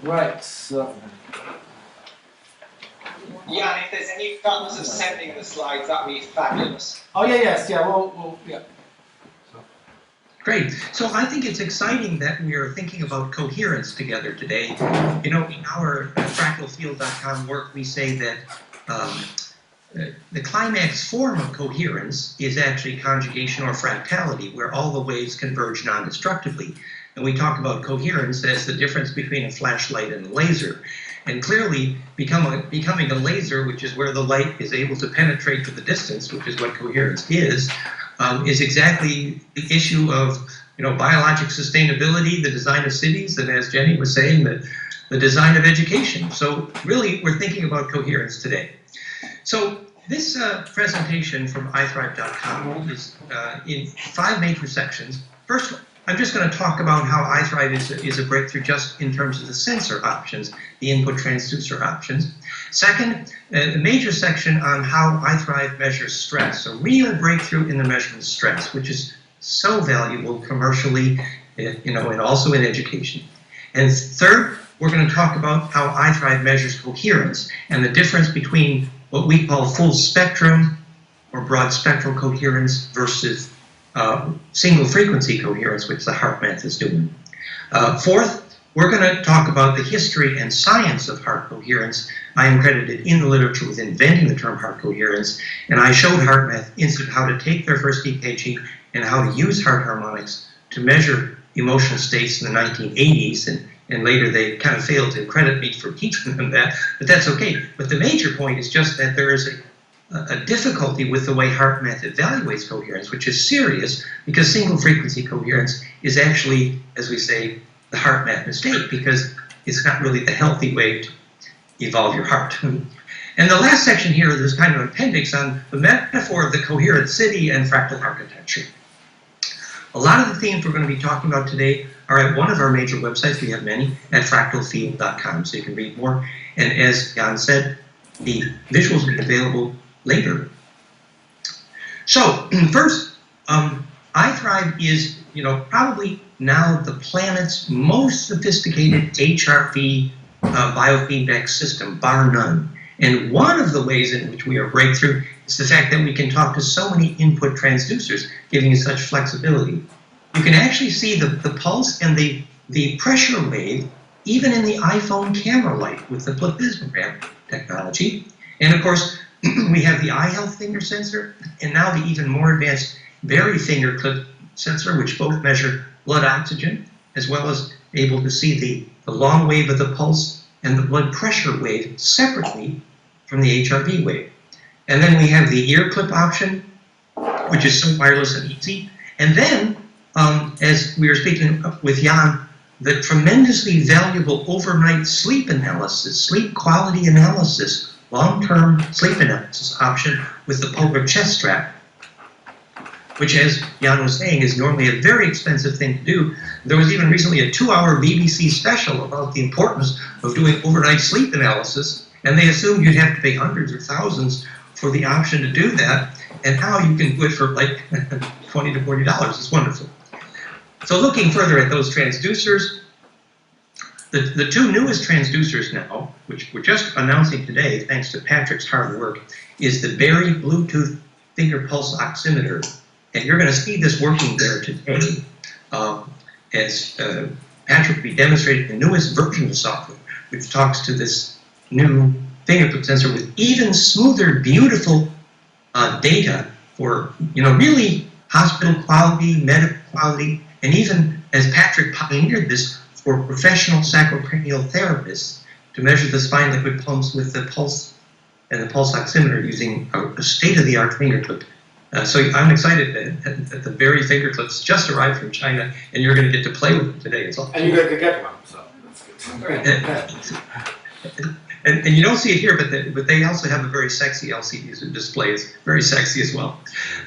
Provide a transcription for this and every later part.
Right, so. Yeah, and if there's any funds of sending the slides, that would be fabulous. Oh, yeah, yes, yeah, we'll yeah. Great. So I think it's exciting that we are thinking about coherence together today. You know, in our fractalfield.com work, we say that the climax form of coherence is actually conjugation or fractality, where all the waves converge non-destructively. And we talk about coherence as the difference between a flashlight and a laser. And clearly, becoming a laser, which is where the light is able to penetrate to the distance, which is what coherence is exactly the issue of biologic sustainability, the design of cities, and as Jenny was saying, the design of education. So really, we're thinking about coherence today. So this presentation from iThrive.com is in 5 major sections. First, I'm just going to talk about how iThrive is a breakthrough just in terms of the sensor options, the input transducer options. Second, a major section on how iThrive measures stress, a real breakthrough in the measurement of stress, which is so valuable commercially, and also in education. And third, we're going to talk about how iThrive measures coherence and the difference between what we call full spectrum or broad spectral coherence versus single frequency coherence, which the HeartMath is doing. Fourth, we're going to talk about the history and science of heart coherence. I am credited in the literature with inventing the term heart coherence, and I showed HeartMath Institute how to take their first EKG and how to use heart harmonics to measure emotional states in the 1980s, and later they kind of failed to credit me for teaching them that, but that's okay. But the major point is just that there is a difficulty with the way HeartMath evaluates coherence, which is serious, because single frequency coherence is actually, as we say, the HeartMath mistake, because it's not really the healthy way to evolve your heart. And the last section here, there's kind of an appendix on the metaphor of the coherent city and fractal architecture. A lot of the themes we're going to be talking about today are at one of our major websites, we have many, at fractalfield.com, so you can read more. And as Jan said, the visuals will be available later. So, first, iThrive is, probably now the planet's most sophisticated HRV biofeedback system, bar none. And one of the ways in which we are breakthrough is the fact that we can talk to so many input transducers, giving us such flexibility. You can actually see the pulse and the pressure wave even in the iPhone camera light with the plethysmogram technology. And of course, we have the eye health finger sensor, and now the even more advanced Berry finger clip sensor, which both measure blood oxygen, as well as able to see the long wave of the pulse and the blood pressure wave separately from the HRV wave. And then we have the ear clip option, which is so wireless and easy. And then, as we were speaking with Jan, the tremendously valuable overnight sleep analysis, sleep quality analysis, long-term sleep analysis option with the polar chest strap, which, as Jan was saying, is normally a very expensive thing to do. There was even recently a 2-hour BBC special about the importance of doing overnight sleep analysis, and they assumed you'd have to pay hundreds or thousands for the option to do that, and now you can do it for like $20 to $40. It's wonderful. So looking further at those transducers, the two newest transducers now, which we're just announcing today, thanks to Patrick's hard work, is the Berry Bluetooth finger pulse oximeter. And you're going to see this working there today as Patrick will be demonstrating the newest version of the software, which talks to this new fingerprint sensor with even smoother, beautiful data for, really hospital quality, medical quality, and even as Patrick pioneered this for professional sacrocranial therapists to measure the spine liquid pumps with the pulse and the pulse oximeter using a state-of-the-art fingerclip. So I'm excited that the Berry finger clips just arrived from China, and you're going to get to play with them today. And you're going to get one, so that's good. And you don't see it here, but they also have a very sexy LCD display. It's very sexy as well.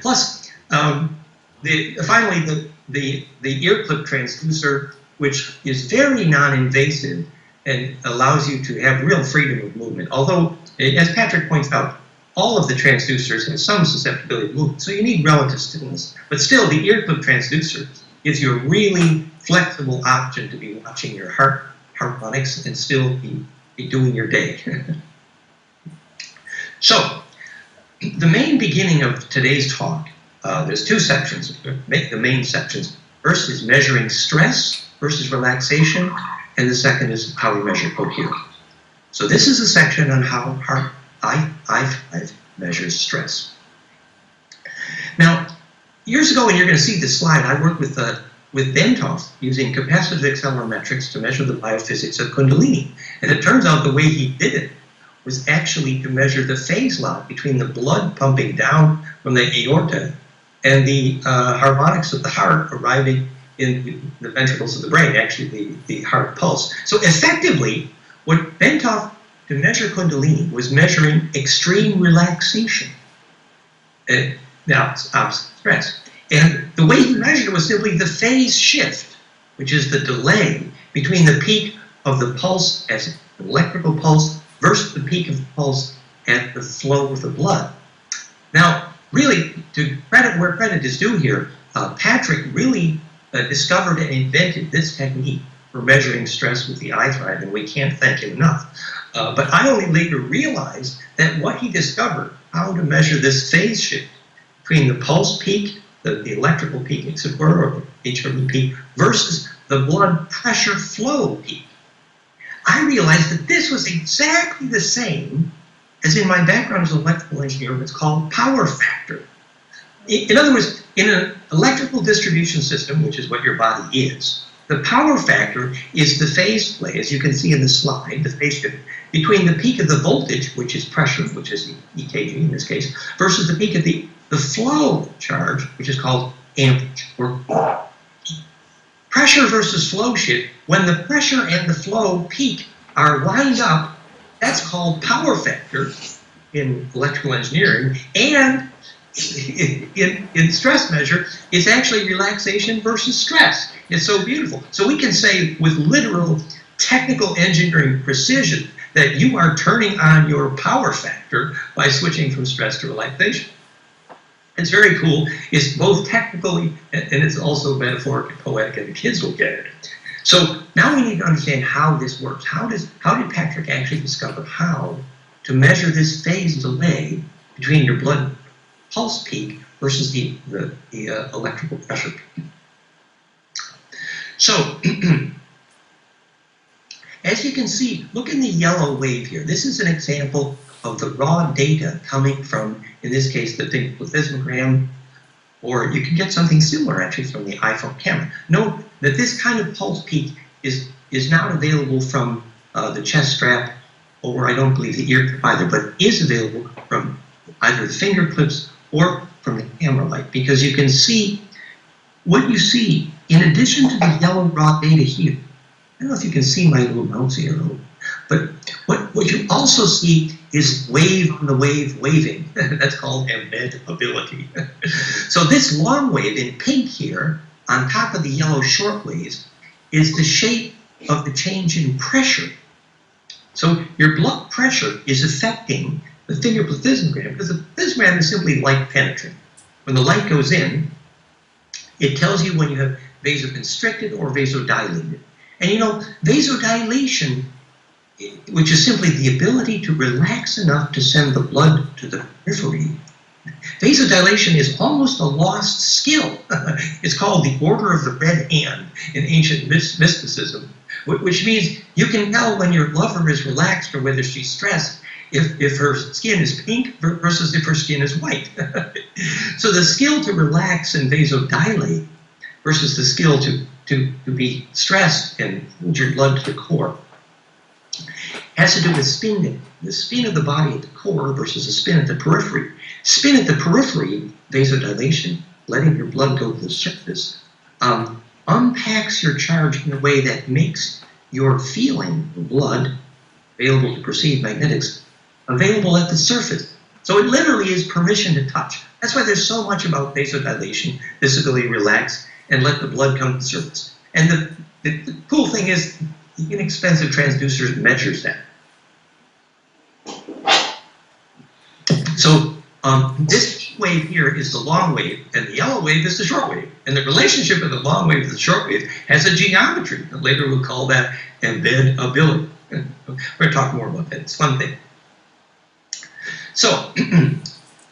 Plus, finally, the ear clip transducer, which is very non-invasive and allows you to have real freedom of movement. Although, as Patrick points out, all of the transducers have some susceptibility to movement, so you need relative stillness. But still, the ear clip transducer gives you a really flexible option to be watching your heart harmonics and still be doing your day. So, the main beginning of today's talk, there's two sections, the main sections. First is measuring stress versus relaxation, and the second is how we measure coherence. So this is a section on how I5 measures stress. Now, years ago, and you're going to see this slide, I worked with Bentoff using capacitive accelerometrics to measure the biophysics of Kundalini. And it turns out the way he did it was actually to measure the phase lock between the blood pumping down from the aorta and the harmonics of the heart arriving in the ventricles of the brain, actually the heart pulse. So effectively, what Bentoff, to measure Kundalini, was measuring extreme relaxation. Now, it's opposite stress. And the way he measured it was simply the phase shift, which is the delay between the peak of the pulse as an electrical pulse versus the peak of the pulse at the flow of the blood. Now, really, to credit where credit is due here, Patrick really discovered and invented this technique for measuring stress with the I5, and we can't thank him enough. But I only later realized that what he discovered, how to measure this phase shift between the pulse peak, the electrical peak, as it were, or the HRV peak, versus the blood pressure flow peak. I realized that this was exactly the same as in my background as an electrical engineer, what's called power factor. In other words, in an electrical distribution system, which is what your body is, the power factor is the phase play, as you can see in the slide, the phase shift, between the peak of the voltage, which is pressure, which is EKG in this case, versus the peak of the flow charge, which is called amperage, or pressure versus flow shift. When the pressure and the flow peak are lined up, that's called power factor in electrical engineering, and in stress measure, it's actually relaxation versus stress. It's so beautiful. So we can say with literal technical engineering precision that you are turning on your power factor by switching from stress to relaxation. It's very cool. It's both technically and it's also metaphoric and poetic, and the kids will get it. So now we need to understand how this works. How did Patrick actually discover how to measure this phase delay between your blood pulse peak versus the electrical pressure peak? So, as you can see, look in the yellow wave here. This is an example of the raw data coming from, in this case, the big plethysmogram, or you can get something similar actually from the iPhone camera. Note that this kind of pulse peak is not available from the chest strap, or I don't believe the ear clip either, but is available from either the finger clips or from the camera light, because you can see what you see in addition to the yellow raw data here. I don't know if you can see my little mouse arrow, but what you also see is wave on the wave waving. That's called embeddability. So this long wave in pink here, on top of the yellow short waves, is the shape of the change in pressure. So your blood pressure is affecting the finger plethysmogram, because the plethysmogram is simply light penetrating. When the light goes in, it tells you when you have vasoconstricted or vasodilated. And you know, vasodilation, which is simply the ability to relax enough to send the blood to the periphery, vasodilation is almost a lost skill. It's called the order of the red hand in ancient mysticism, which means you can tell when your lover is relaxed or whether she's stressed if her skin is pink versus if her skin is white. So the skill to relax and vasodilate versus the skill to be stressed and hold your blood to the core has to do with spin, the spin of the body at the core versus the spin at the periphery. Spin at the periphery, vasodilation, letting your blood go to the surface, unpacks your charge in a way that makes your feeling, the blood, available to perceive magnetics, available at the surface. So it literally is permission to touch. That's why there's so much about vasodilation, this ability to relax and let the blood come to the surface. And the cool thing is, the inexpensive transducer measures that. So this pink wave here is the long wave, and the yellow wave is the short wave. And the relationship of the long wave to the short wave has a geometry. And later we'll call that embeddability. We're going to talk more about that. It's a fun thing. So,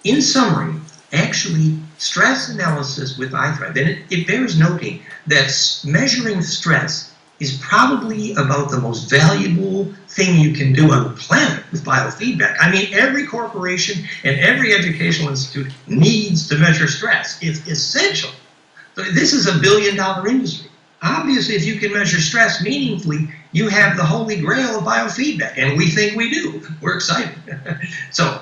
in summary, actually, stress analysis with iThrive, and it bears noting that measuring stress is probably about the most valuable thing you can do on the planet with biofeedback. I mean, every corporation and every educational institute needs to measure stress. It's essential. This is a billion-dollar industry. Obviously, if you can measure stress meaningfully, you have the holy grail of biofeedback, and we think we do. We're excited. So,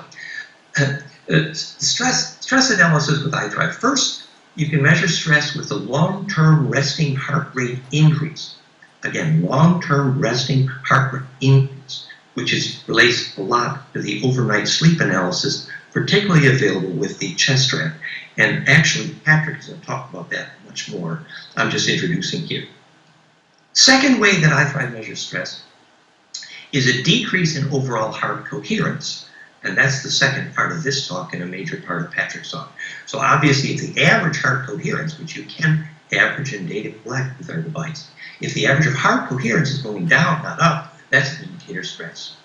stress analysis with iThrive. First, you can measure stress with the long-term resting heart rate increase. Again, long-term resting heart rate increase, which relates a lot to the overnight sleep analysis, particularly available with the chest strap. And actually, Patrick is going to talk about that much more. I'm just introducing here. Second way that iThrive measures stress is a decrease in overall heart coherence. And that's the second part of this talk and a major part of Patrick's talk. So obviously, if the average heart coherence, which you can average and data collect with our device, if the average of heart coherence is going down, not up, that's an indicator of stress.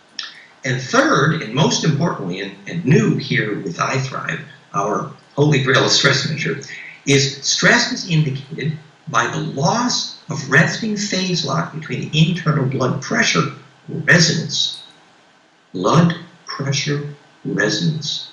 And third, and most importantly, and new here with iThrive, our holy grail of stress measure, is stress is indicated by the loss of resting phase lock between the internal blood pressure resonance. Blood pressure resonance.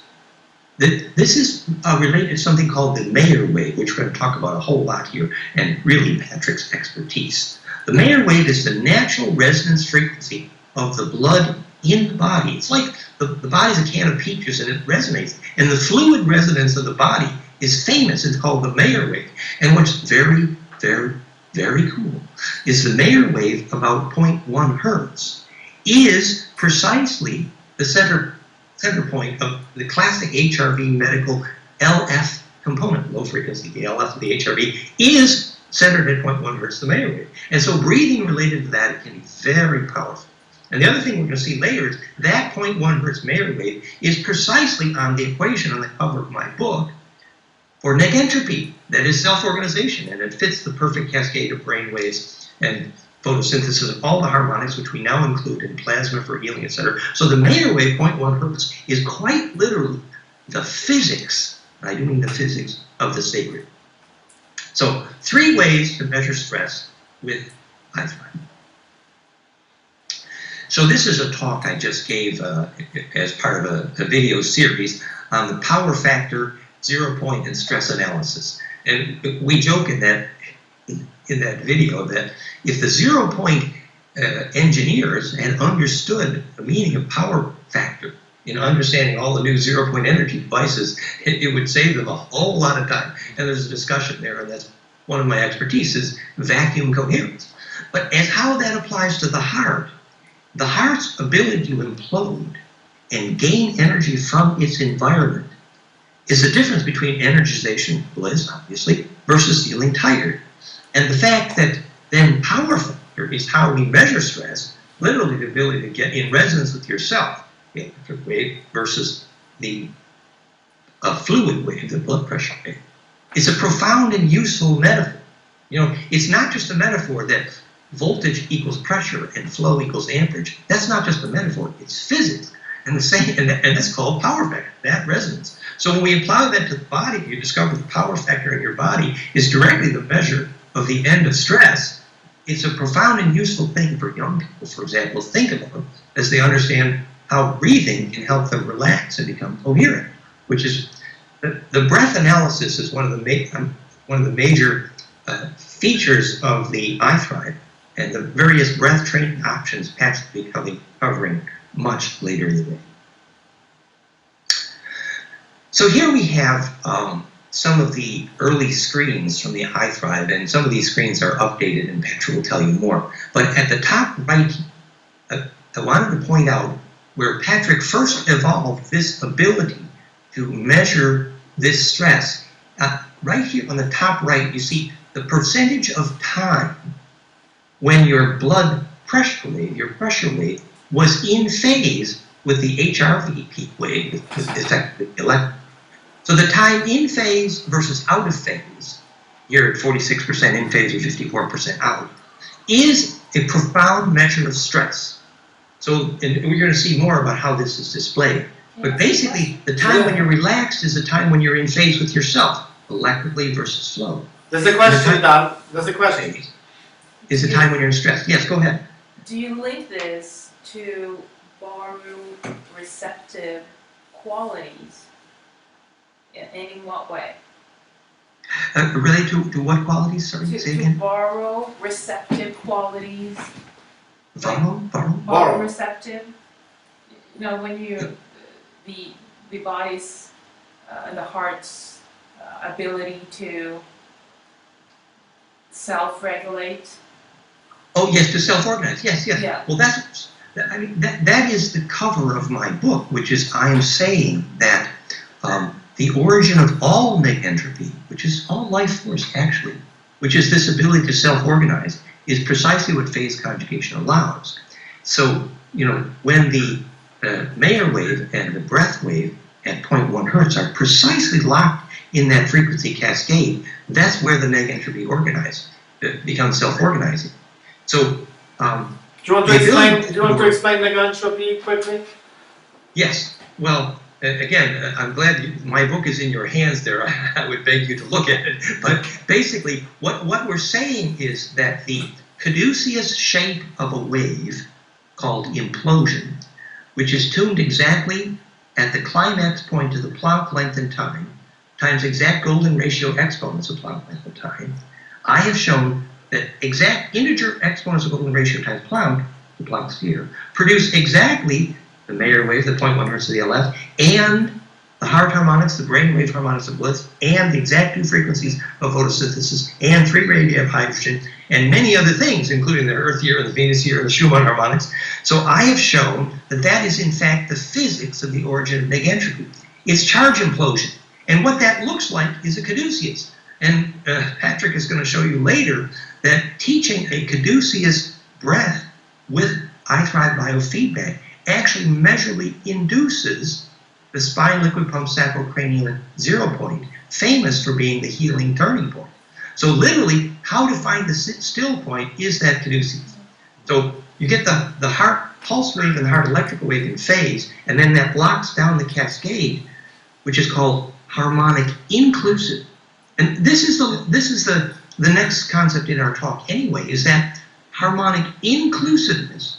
This is related to something called the Mayer wave, which we're going to talk about a whole lot here, and really Patrick's expertise. The Mayer wave is the natural resonance frequency of the blood in the body. It's like the body's a can of peaches and it resonates. And the fluid resonance of the body is famous. It's called the Mayer wave. And what's very, very, very cool is the Mayer wave, about 0.1 hertz, is precisely the center point of the classic HRV medical LF component, low frequency. The LF of the HRV is centered at 0.1 hertz, the Mayer wave. And so breathing related to that, it can be very powerful. And the other thing we're going to see later is that 0.1 hertz Mayer wave is precisely on the equation on the cover of my book for neck entropy, that is self-organization, and it fits the perfect cascade of brain waves and photosynthesis of all the harmonics, which we now include in plasma for healing, etc. So the Mayer wave, 0.1 hertz, is quite literally the physics, I do mean the physics, of the sacred. So 3 ways to measure stress with iThrive. So this is a talk I just gave as part of a video series on the power factor, 0 point, and stress analysis. And we joke in that video that if the 0 point engineers had understood the meaning of power factor in understanding all the new 0 point energy devices, it would save them a whole lot of time. And there's a discussion there, and that's one of my expertise is vacuum coherence. But as how that applies to the heart's ability to implode and gain energy from its environment is the difference between energization, bliss, obviously, versus feeling tired. And the fact that then power factor is how we measure stress, literally the ability to get in resonance with yourself, the electric wave versus the fluid wave, the blood pressure wave, is a profound and useful metaphor. You know, it's not just a metaphor that voltage equals pressure and flow equals amperage. That's not just a metaphor, it's physics. And the same, and that's called power factor, that resonance. So when we apply that to the body, you discover the power factor in your body is directly the measure of the end of stress. It's a profound and useful thing for young people, for example, to think about as they understand how breathing can help them relax and become coherent, which is the breath analysis is one of the major features of the iThrive, and the various breath training options Pat's will be covering much later in the day. So here we have some of the early screens from the iThrive, and some of these screens are updated, and Patrick will tell you more. But at the top right, I wanted to point out where Patrick first evolved this ability to measure this stress. Right here on the top right, you see the percentage of time when your blood pressure wave, your pressure wave, was in phase with the HRV peak wave, with effectively electric. So the time in phase versus out of phase, here at 46% in phase or 54% out, is a profound measure of stress. So, and we're going to see more about how this is displayed. But basically, the time when you're relaxed is the time when you're in phase with yourself, electrically versus flow. There's a question, Dan. There's a question. Is the time when you're in stress. Yes, go ahead. Do you link this to baroreceptive qualities? And in what way? Related to what qualities? Sorry, say To again. baroreceptive qualities. Baro? Baroreceptive. You know, when you the body's and the heart's ability to self-regulate. Oh yes, to self-organize. Yes, yes. Yeah. Well, that is the cover of my book, which is I am saying that the origin of all negentropy, which is all life force actually, which is this ability to self-organize, is precisely what phase conjugation allows. So, you know, when the Mayer wave and the breath wave at 0.1 hertz are precisely locked in that frequency cascade, that's where the negentropy becomes self-organizing. So, Do you want to explain negentropy quickly? Yes. Well, again, I'm glad my book is in your hands there. I would beg you to look at it. But basically, what we're saying is that the caduceus shape of a wave, called implosion, which is tuned exactly at the climax point to the Planck length in time, times exact golden ratio exponents of Planck length in time, I have shown that exact integer exponents of golden ratio times Planck, the Planck sphere, produce exactly the Mayer wave, the 0.1 hertz of the LF, and the heart harmonics, the brainwave harmonics of Blitz, and the exact two frequencies of photosynthesis, and 3 radii of hydrogen, and many other things, including the Earth year, and the Venus year, and the Schumann harmonics. So I have shown that that is in fact the physics of the origin of negentropy. It's charge implosion. And what that looks like is a caduceus. And Patrick is going to show you later that teaching a caduceus breath with I Thrive biofeedback actually measurably induces the spine liquid pump sacrocranial 0 point, famous for being the healing turning point. So literally, how to find the still point is that caduceus. So you get the heart pulse wave and the heart electrical wave in phase, and then that locks down the cascade, which is called harmonic inclusive. And this is the next concept in our talk anyway, is that harmonic inclusiveness,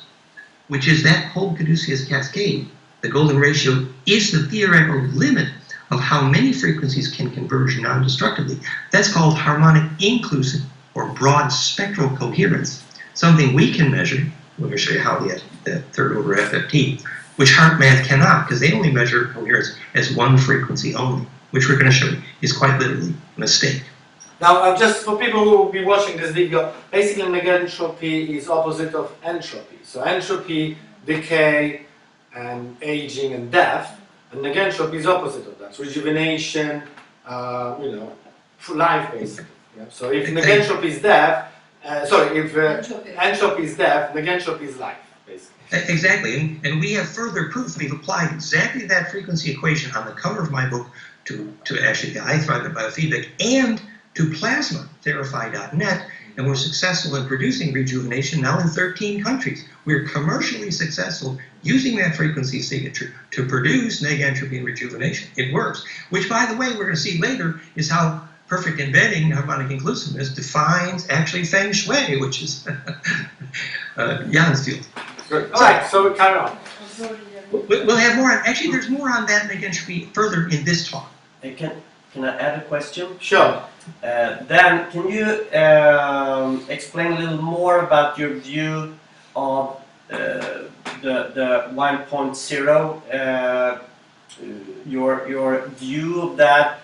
which is that whole caduceus cascade. The golden ratio is the theoretical limit of how many frequencies can converge non-destructively. That's called harmonic inclusive or broad spectral coherence, something we can measure. Let me show you how the third order FFT, which HeartMath cannot, because they only measure coherence as one frequency only, which we're going to show you is quite literally a mistake. Now, just for people who will be watching this video, basically negentropy is opposite of entropy. So entropy, decay, and aging and death, and negentropy is opposite of that. So rejuvenation, life basically. Yeah? So if negentropy is death, entropy is death, negentropy is life, basically. Exactly, and we have further proof. We've applied exactly that frequency equation on the cover of my book to actually the I Thrive biofeedback and to plasma, therify.net, and we're successful in producing rejuvenation now in 13 countries. We're commercially successful using that frequency signature to produce negentropy and rejuvenation. It works, which, by the way, we're going to see later is how perfect embedding, harmonic inclusiveness, defines actually Feng Shui, which is Jan's field. Good. All right, so we carry on. We'll have more on, actually there's more on that negentropy further in this talk. Can I add a question? Sure. Dan, can you explain a little more about your view of the 1.0, your view of that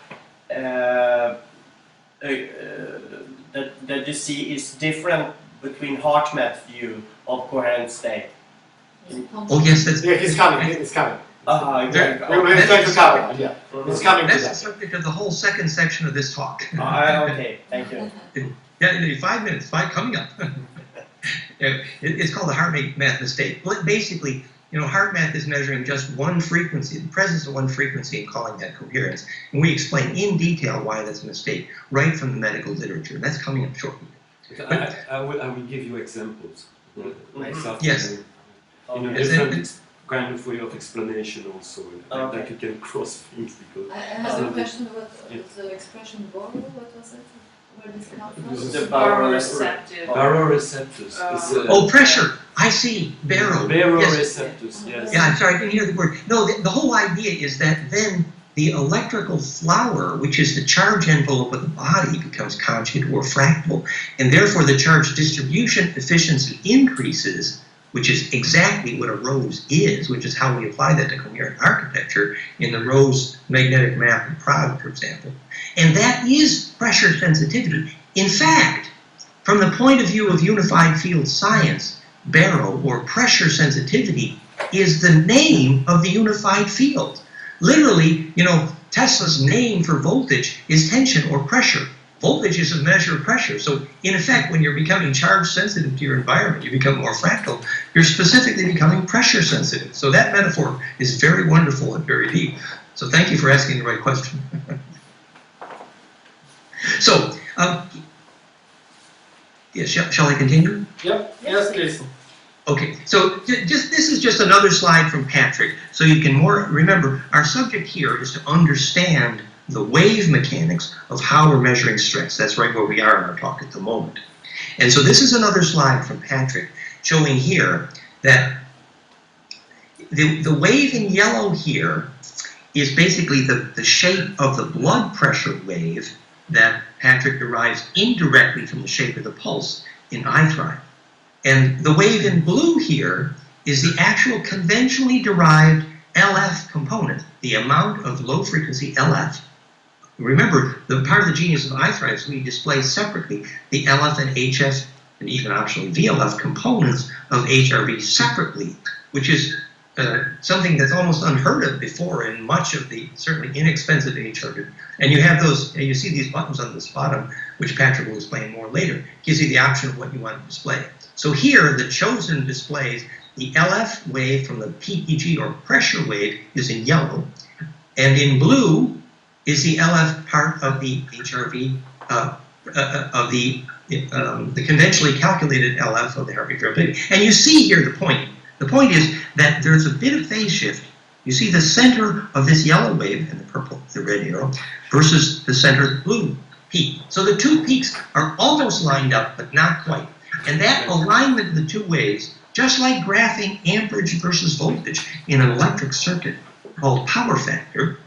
that you see is different between HeartMath's view of coherent state? Oh yes, that's... Yeah, he's coming, he's coming. Okay. We're going to cover it, yeah. It's coming to That's the that. subject of the whole second section of this talk. Okay, thank you. Yeah, 5 minutes, coming up. It's called the HeartMath mistake. Basically, HeartMath is measuring just one frequency, the presence of one frequency, and calling that coherence. And we explain in detail why that's a mistake, right from the medical literature. And that's coming up shortly. I will give you examples. Yes. In a different kind of way of explanation also, that you can cross things because... I have a question about the expression borrow, what was it? Where did it come from? The Baroreceptive. Baroreceptors. Oh, pressure. I see. Baro. Baroreceptors, yes. Yeah, I'm sorry, I didn't hear the word. No, the whole idea is that then the electrical flower, which is the charge envelope of the body, becomes conjugate or fractal, and therefore the charge distribution efficiency increases, which is exactly what a rose is, which is how we apply that to coherent architecture in the rose magnetic map in Prague, for example. And that is pressure sensitivity. In fact, from the point of view of unified field science, baro, or pressure sensitivity, is the name of the unified field. Literally, Tesla's name for voltage is tension or pressure. Voltage is a measure of pressure. So, in effect, when you're becoming charge sensitive to your environment, you become more fractal, you're specifically becoming pressure sensitive. So that metaphor is very wonderful and very deep. So thank you for asking the right question. So, yes, shall I continue? Yep. Yes, please. Okay, so this is just another slide from Patrick, so you can remember, our subject here is to understand the wave mechanics of how we're measuring stress. That's right where we are in our talk at the moment. And so this is another slide from Patrick showing here that the wave in yellow here is basically the shape of the blood pressure wave that Patrick derives indirectly from the shape of the pulse in iThrive. And the wave in blue here is the actual conventionally derived LF component, the amount of low frequency LF. Remember, the part of the genius of iThrive is we display separately the LF and HF and even optionally VLF components of HRV separately, which is something that's almost unheard of before in much of the certainly inexpensive HRV. And you have those, you see these buttons on this bottom, which Patrick will explain more later, gives you the option of what you want to display. So here, the chosen displays the LF wave from the PPG or pressure wave is in yellow, and in blue is the LF part of the HRV, of the conventionally calculated LF of the HRV. And you see here the point. The point is that there's a bit of phase shift. You see the center of this yellow wave and the purple, the red arrow, versus the center of the blue peak. So the two peaks are almost lined up, but not quite. And that alignment of the two waves, just like graphing amperage versus voltage in an electric circuit called power factor,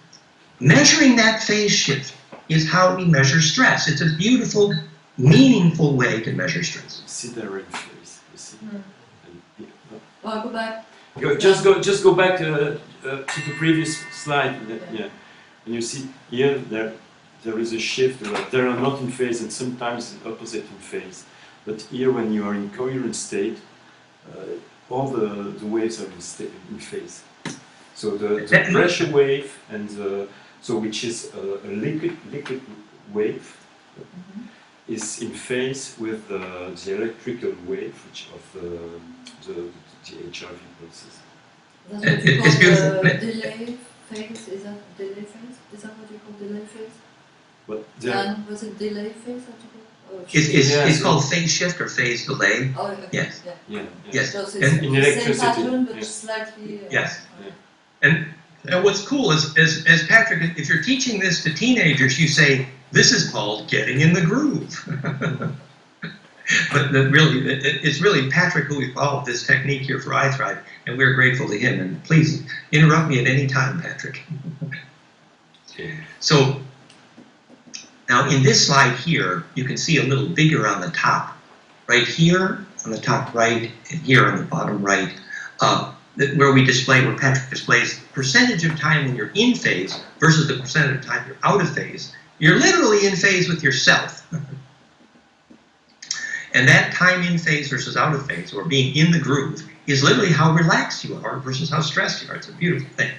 measuring that phase shift is how we measure stress. It's a beautiful, meaningful way to measure stress. You see there in phase. You see. Well, go back. Just go back to the previous slide. Yeah, and you see here there is a shift. They are not in phase, and sometimes the opposite in phase. But here, when you are in coherent state, all the waves are in phase. So the pressure wave and which is a liquid wave, is in phase with the electrical wave, which of the HRV pulses. That's what you It's call beautiful. delay phase. Is that delay phase? Is that what you call delay phase? But And was it delay phase that you call? It's called phase shift or phase delay. Oh, okay. Yes. Yeah. Yes. So it's And in the same electricity, pattern, but yes. slightly. Yes. And what's cool is, as Patrick, if you're teaching this to teenagers, you say, this is called getting in the groove. But it's really Patrick who evolved this technique here for iThrive, and we're grateful to him. And please interrupt me at any time, Patrick. So now in this slide here, you can see a little bigger on the top. Right here on the top right, and here on the bottom right, where Patrick displays the percentage of time when you're in phase versus the percentage of time you're out of phase. You're literally in phase with yourself. And that time in phase versus out of phase, or being in the groove, is literally how relaxed you are versus how stressed you are. It's a beautiful thing.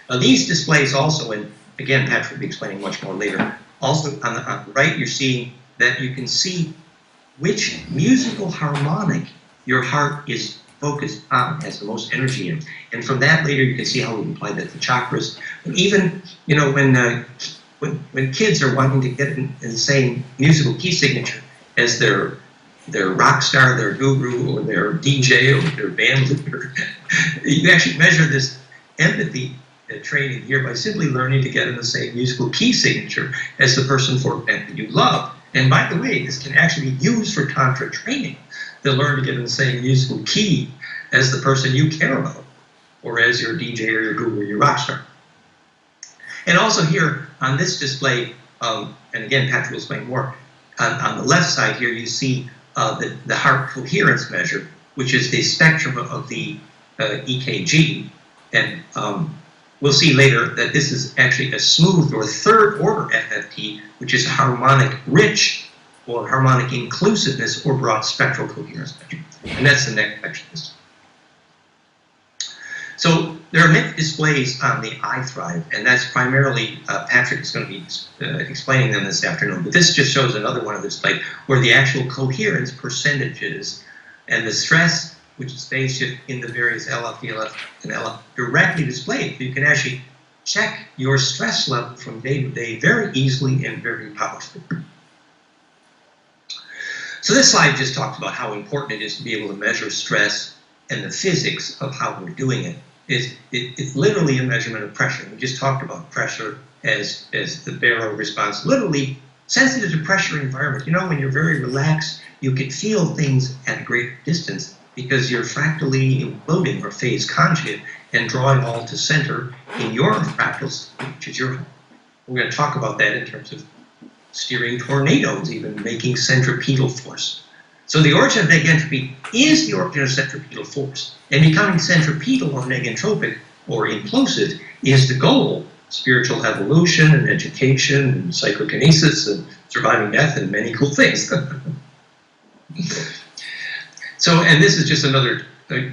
Now these displays also, and again, Patrick will be explaining much more later, also on the right you're seeing that you can see which musical harmonic your heart is focused on, has the most energy in. And from that later you can see how we apply that to chakras. And even, you know, when kids are wanting to get in the same musical key signature as their rock star, their guru, or their DJ, or their band leader, you actually measure this empathy training here by simply learning to get in the same musical key signature as the person that you love. And by the way, this can actually be used for Tantra training, to learn to get in the same musical key as the person you care about, or as your DJ or your guru or your rock star. And also here on this display, and again, Patrick will explain more, on the left side here you see the heart coherence measure, which is the spectrum of the EKG. And we'll see later that this is actually a smooth or third order FFT, which is harmonic rich or harmonic inclusiveness or broad spectral coherence measure. And that's the next section. So there are many displays on the iThrive, and that's primarily, Patrick is going to be explaining them this afternoon, but this just shows another one of the displays where the actual coherence percentages and the stress, which is phase shift in the various LF, ELF, and LF, directly displayed. So you can actually check your stress level from day to day very easily and very powerfully. So this slide just talks about how important it is to be able to measure stress and the physics of how we're doing it. It's literally a measurement of pressure. We just talked about pressure as the barrow response, literally sensitive to pressure environment. You know, when you're very relaxed, you can feel things at a greater distance because you're fractally imploding or phase conjugate and drawing all to center in your fractals, which is your home. We're going to talk about that in terms of steering tornadoes, even making centripetal force. So the origin of negentropy is the origin of centripetal force. And becoming centripetal or negentropic or implosive is the goal. Spiritual evolution and education and psychokinesis and surviving death and many cool things. So, and this is just another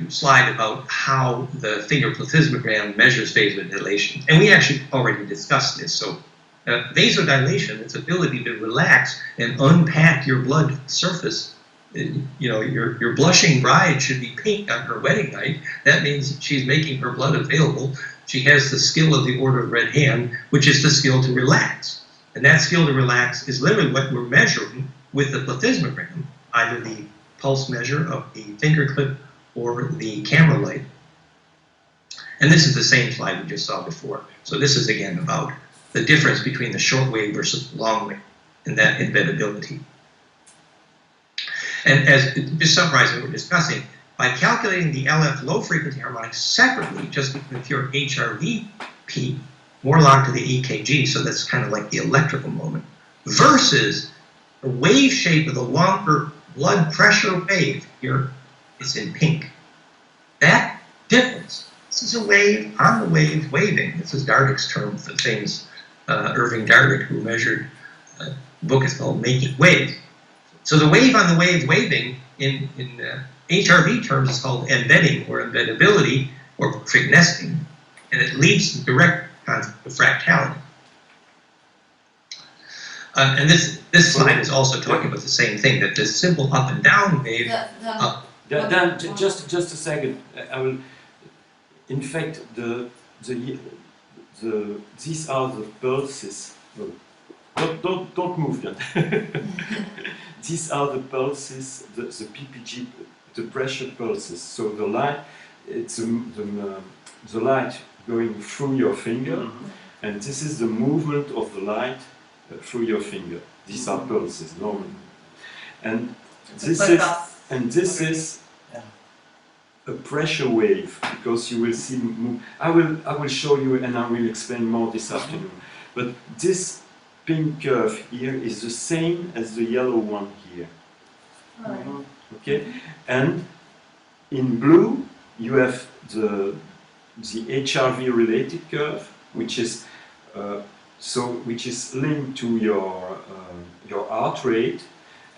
slide about how the finger plethysmogram measures vasodilation. And we actually already discussed this. So vasodilation, its ability to relax and unpack your blood surface. You know, your blushing bride should be pink on her wedding night. That means she's making her blood available. She has the skill of the Order of Red Hand, which is the skill to relax. And that skill to relax is literally what we're measuring with the plethysmogram, either the pulse measure of the finger clip or the camera light. And this is the same slide we just saw before. So this is again about the difference between the short wave versus the long wave and that embeddability. And as just summarizing what we're discussing, by calculating the LF low frequency harmonics separately, just with the pure HRV peak, more locked to the EKG, so that's kind of like the electrical moment, versus the wave shape of the longer blood pressure wave, here it's in pink. That difference, this is a wave on the wave waving. This is Dardick's term for the famous Irving Dardick, who measured, the book is called Making Waves. So the wave on the wave waving in HRV terms is called embedding or embeddability or perfect nesting, and it leads to direct concept of fractality. And this slide is also talking about the same thing, that this simple up and down wave. Dan, just a second. I will. In fact, these are the pulses. Don't move that. These are the pulses, the PPG, the pressure pulses. So the light, it's the light going through your finger, and this is the movement of the light through your finger. These are pulses normally, and this is a pressure wave, because you will see. I will show you, and I will explain more this afternoon. But this pink curve here is the same as the yellow one here. Okay, and in blue you have the HRV related curve, which is which is linked to your heart rate,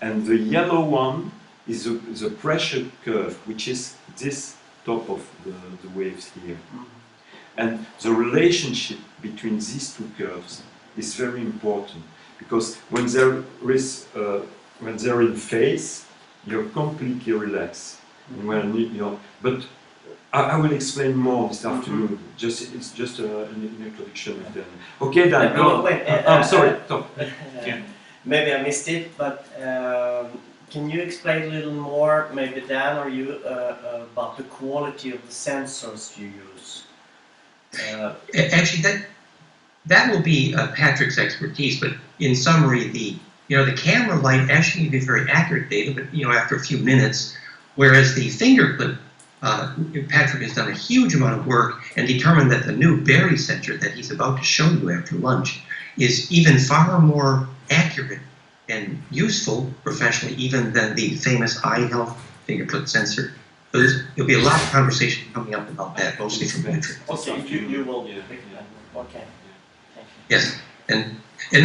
and the yellow one is the pressure curve, which is this top of the waves here. And the relationship between these two curves is very important, because when they're in phase, you're completely relaxed. Well, but I will explain more this afternoon. It's just an introduction. Okay, Dan. I'm sorry. Tom. Yeah. Maybe I missed it, but can you explain a little more, maybe Dan or you, about the quality of the sensors you use? Actually, that will be Patrick's expertise. But in summary, the camera light actually gives very accurate data, but after a few minutes, whereas the finger clip, Patrick has done a huge amount of work and determined that the new Berry sensor that he's about to show you after lunch is even far more accurate and useful professionally even than the famous eye health finger clip sensor. So there'll be a lot of conversation coming up about that, mostly from Patrick. Okay, you will. Okay. Thank you. Yes, and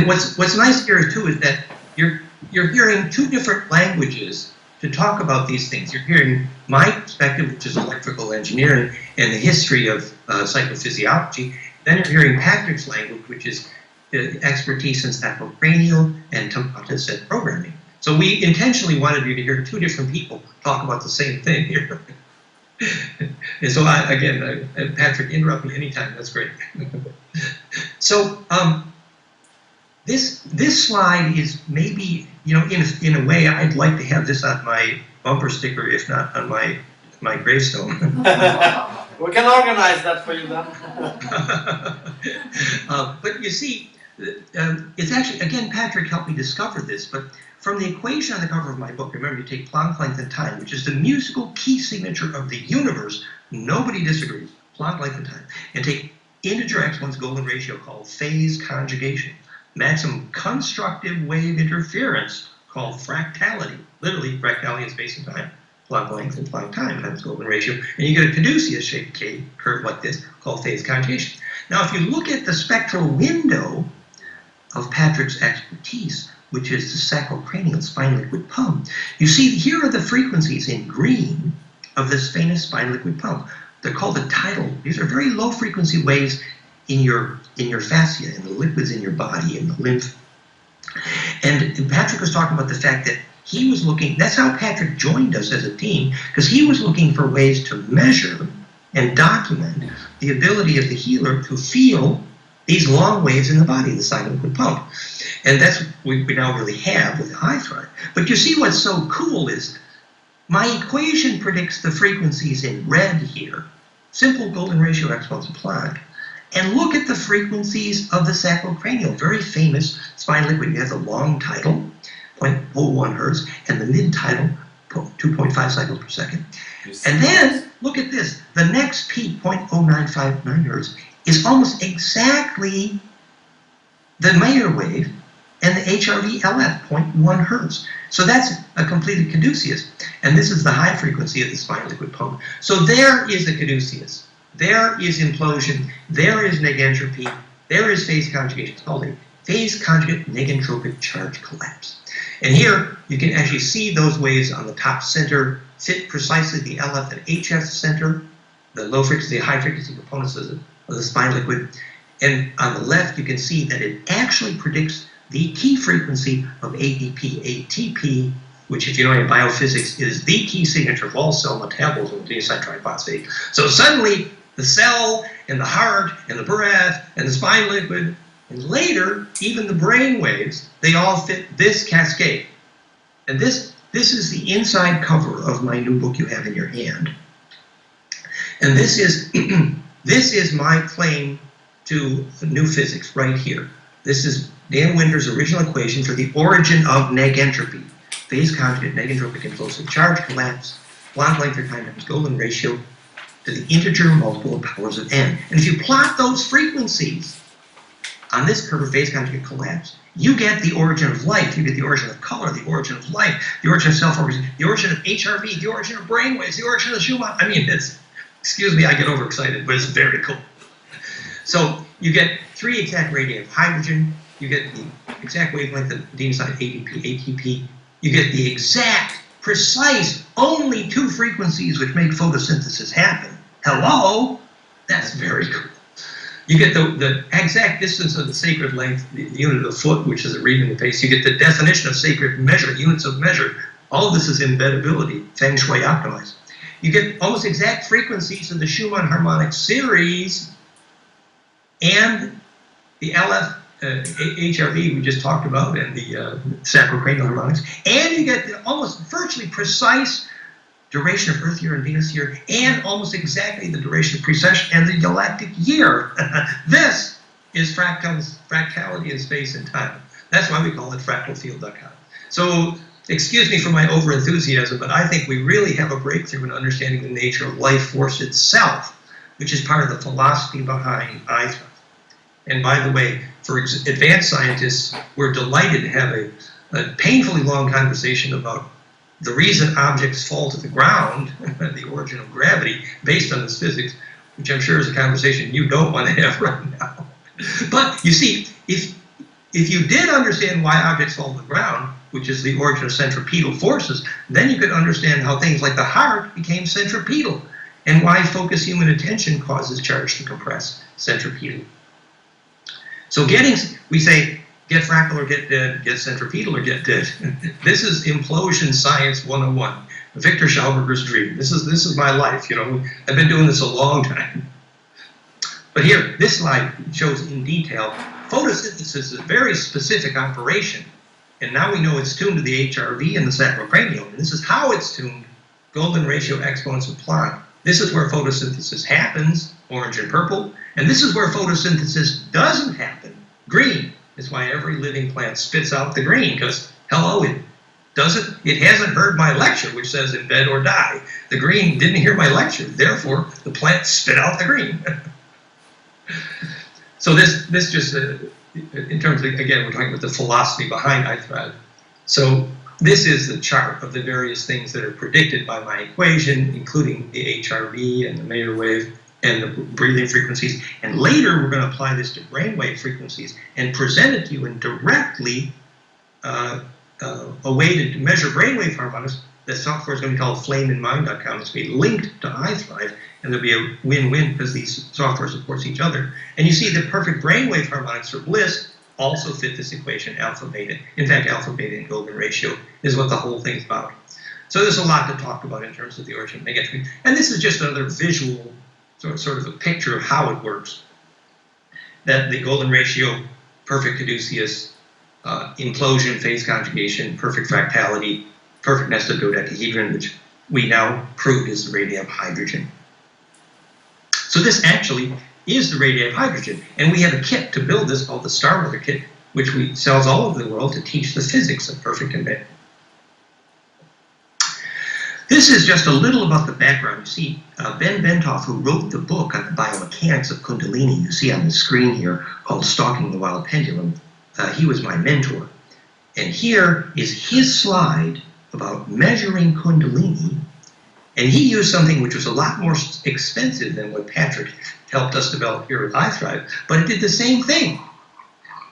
what's nice here too is that you're hearing two different languages to talk about these things. You're hearing my perspective, which is electrical engineering and the history of psychophysiology. Then you're hearing Patrick's language, which is expertise in sacrocranial and Tomatis programming. So we intentionally wanted you to hear two different people talk about the same thing here. And so Patrick, interrupt me anytime. That's great. So this slide is maybe, in a way, I'd like to have this on my bumper sticker, if not on my gravestone. We can organize that for you then. But you see, it's actually, again, Patrick helped me discover this, but from the equation on the cover of my book, remember, you take Planck length and time, which is the musical key signature of the universe. Nobody disagrees. Planck length and time. And take integer x1's golden ratio called phase conjugation. Maximum constructive wave interference called fractality. Literally, fractality is space and time. Planck length and Planck time times golden ratio. And you get a Caduceus-shaped curve like this called phase conjugation. Now, if you look at the spectral window of Patrick's expertise, which is the sacrocranial spine liquid pump, you see here are the frequencies in green of this famous spine liquid pump. They're called the tidal. These are very low frequency waves in your fascia, in the liquids in your body, in the lymph. And Patrick was talking about the fact that he was looking, that's how Patrick joined us as a team, because he was looking for ways to measure and document the ability of the healer to feel these long waves in the body, the spine liquid pump. And that's what we now really have with the high thrive. But you see what's so cool is my equation predicts the frequencies in red here, simple golden ratio exponents of Planck. And look at the frequencies of the sacrocranial, very famous spine liquid. You have the long tidal, 0.01 hertz, and the mid tidal, 2.5 cycles per second. And then look at this. The next peak, 0.0959 hertz, is almost exactly the Mayer wave and the HRV LF, 0.1 hertz. So that's a completed Caduceus. And this is the high frequency of the spine liquid pump. So there is a Caduceus. There is implosion. There is negentropy. There is phase conjugation. It's called a phase conjugate negentropic charge collapse. And here you can actually see those waves on the top center fit precisely the LF and HF center, the low frequency, high frequency components of the spine liquid. And on the left, you can see that it actually predicts the key frequency of ADP, ATP, which, if you know any biophysics, is the key signature of all cell metabolism of adenosine triphosphate. So suddenly, the cell and the heart and the breath and the spine liquid, and later, even the brain waves, they all fit this cascade. And this is the inside cover of my new book you have in your hand. And this is, this is my claim to new physics right here. This is Dan Winder's original equation for the origin of negentropy. Phase conjugate negentropic implosive charge collapse, Planck length or time times golden ratio to the integer multiple of powers of n. And if you plot those frequencies on this curve, phase conjugate collapse, you get the origin of life, you get the origin of color, the origin of life, the origin of self-organization, the origin of HRV, the origin of brainwaves, the origin of the Schumann. I mean, it's, excuse me, I get overexcited, but it's very cool. So you get 3 exact radii of hydrogen, you get the exact wavelength of adenosine ADP, ATP, you get the exact, precise, only 2 frequencies which make photosynthesis happen. Hello? That's very cool. You get the exact distance of the sacred length, the unit of the foot, which is a reading the pace. You get the definition of sacred measure, units of measure. All of this is embeddability, feng shui optimized. You get almost exact frequencies of the Schumann harmonic series and the LF, HRV we just talked about, and the sacrocranial harmonics, and you get the almost virtually precise duration of Earth year and Venus year, and almost exactly the duration of precession and the galactic year. This is fractality in space and time. That's why we call it fractalfield.com. So, excuse me for my overenthusiasm, but I think we really have a breakthrough in understanding the nature of life force itself, which is part of the philosophy behind I thrive. And by the way, for advanced scientists, we're delighted to have a painfully long conversation about the reason objects fall to the ground, the origin of gravity, based on this physics, which I'm sure is a conversation you don't want to have right now. But you see, if you did understand why objects fall to the ground, which is the origin of centripetal forces, then you could understand how things like the heart became centripetal, and why focused human attention causes charge to compress centripetal. So we say, get fractal or get dead, get centripetal or get dead. This is implosion science 101, Victor Schauberger's dream. This is my life, you know. I've been doing this a long time. But here, this slide shows in detail, photosynthesis is a very specific operation. And now we know it's tuned to the HRV and the sacrocranial. And this is how it's tuned, golden ratio exponents apply. This is where photosynthesis happens, orange and purple. And this is where photosynthesis doesn't happen, green. That's why every living plant spits out the green, because, hello, it hasn't heard my lecture, which says embed or die. The green didn't hear my lecture, therefore the plant spit out the green. So this just, in terms of, again, we're talking about the philosophy behind I thrive. So this is the chart of the various things that are predicted by my equation, including the HRV and the Mayer wave and the breathing frequencies. And later, we're going to apply this to brainwave frequencies and present it to you in directly a way to measure brainwave harmonics. The software is going to be called flameinmind.com. It's going to be linked to iThrive, and there'll be a win-win because these software supports each other. And you see the perfect brainwave harmonics for bliss also fit this equation, alpha, beta. In fact, alpha, beta, and golden ratio is what the whole thing's about. So there's a lot to talk about in terms of the origin of megatron. And this is just another visual sort of a picture of how it works. That the golden ratio, perfect caduceus, implosion, phase conjugation, perfect fractality, perfect nested dodecahedron, which we now proved is the radii of hydrogen. So this actually is the radii of hydrogen. And we have a kit to build this called the Star Weather Kit, which we sells all over the world to teach the physics of perfect embedding. This is just a little about the background. You see, Ben Bentoff, who wrote the book on the biomechanics of Kundalini, you see on the screen here, called Stalking the Wild Pendulum, he was my mentor. And here is his slide about measuring Kundalini. And he used something which was a lot more expensive than what Patrick helped us develop here at iThrive, but it did the same thing.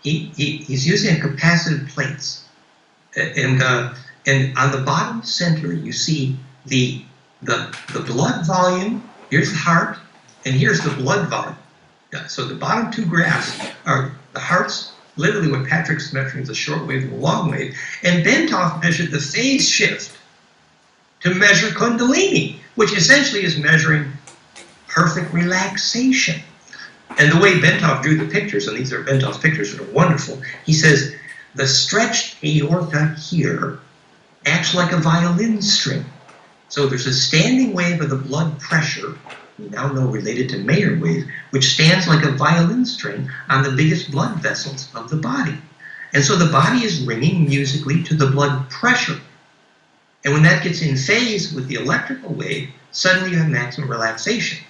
He's using capacitive plates. And on the bottom center, you see the blood volume. Here's the heart, and here's the blood volume. So the bottom two graphs are the heart's, literally what Patrick's measuring is the short wave and the long wave. And Bentoff measured the phase shift to measure Kundalini, which essentially is measuring perfect relaxation. And the way Bentoff drew the pictures, and these are Bentoff's pictures that are wonderful, he says the stretched aorta here acts like a violin string. So there's a standing wave of the blood pressure, we now know related to Mayer wave, which stands like a violin string on the biggest blood vessels of the body. And so the body is ringing musically to the blood pressure. And when that gets in phase with the electrical wave, suddenly you have maximum relaxation,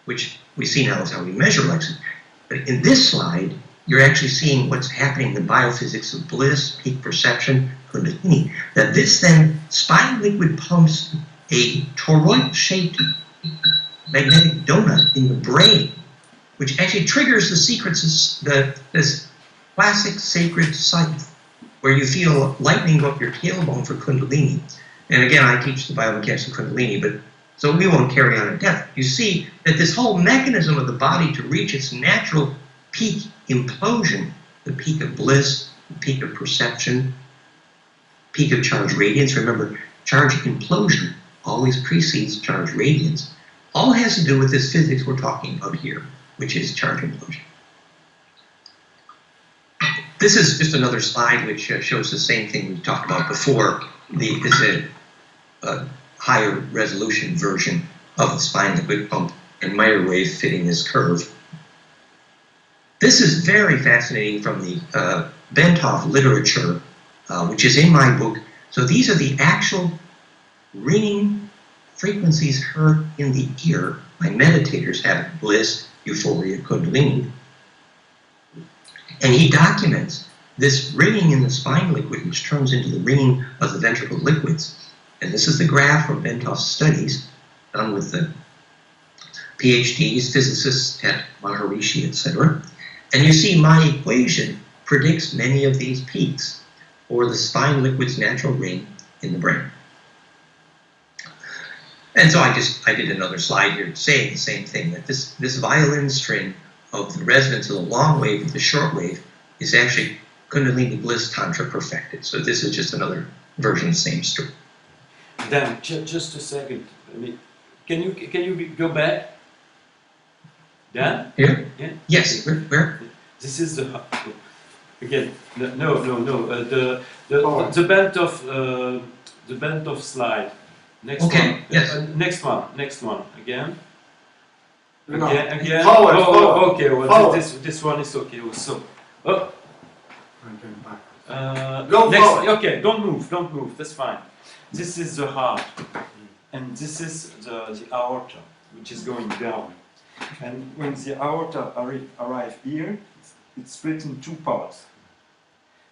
which we see now is how we measure relaxation. But in this slide, you're actually seeing what's happening in the biophysics of bliss, peak perception, Kundalini, that this then spinal liquid pumps a toroid-shaped magnetic donut in the brain, which actually triggers the secrets, this classic sacred cycle, where you feel lightning go up your tailbone for Kundalini. And again, I teach the biomechanics of Kundalini, but so we won't carry on in depth. You see that this whole mechanism of the body to reach its natural peak implosion, the peak of bliss, the peak of perception, peak of charge radiance. Remember, charge implosion always precedes charge radiance, all has to do with this physics we're talking about here, which is charge implosion. This is just another slide which shows the same thing we talked about before. It's a higher resolution version of the spine liquid pump and Meyer wave fitting this curve. This is very fascinating from the Bentov literature, which is in my book. So these are the actual ringing frequencies heard in the ear by meditators having bliss, euphoria, kundalini. And he documents this ringing in the spine liquid, which turns into the ringing of the ventricle liquids. And this is the graph from Bentov's studies done with the PhDs, physicists at Maharishi, etc. And you see my equation predicts many of these peaks or the spine liquid's natural ring in the brain. And so I did another slide here saying the same thing, that this violin string of the resonance of the long wave with the short wave is actually Kundalini Bliss Tantra perfected. So this is just another version of the same story. Dan, just a second. I mean, can you go back? Dan? Here? Yeah. Yes. Where? This is the again. No. The Bentov slide. Next Okay. one. Yes. Next one. Again. No. Again. Forward, oh, forward. okay. Well, Forward. this one is okay. So, oh. Go next. forward. Okay. Don't move. That's fine. This is the heart, and this is the aorta, which is going down. And when the aorta arrive here, it's split in two parts.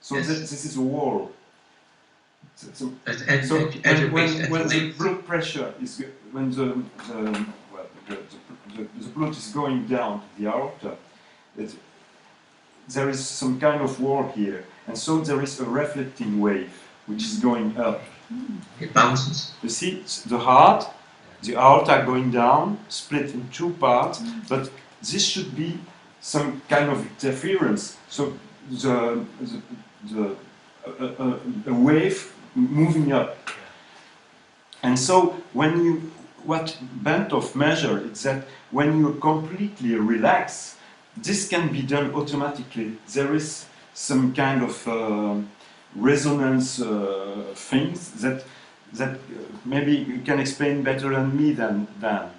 So Yes. this is a wall. So When when the blood pressure is when the blood is going down to the aorta, there is some kind of wall here, and so there is a reflecting wave which is going up. it bounces. You see, the heart, the aorta going down, split in two parts, but this should be some kind of interference. So a wave moving up. And so what Bentov measured is that when you completely relax, this can be done automatically. There is some kind of resonance things that maybe you can explain better than me than Dan.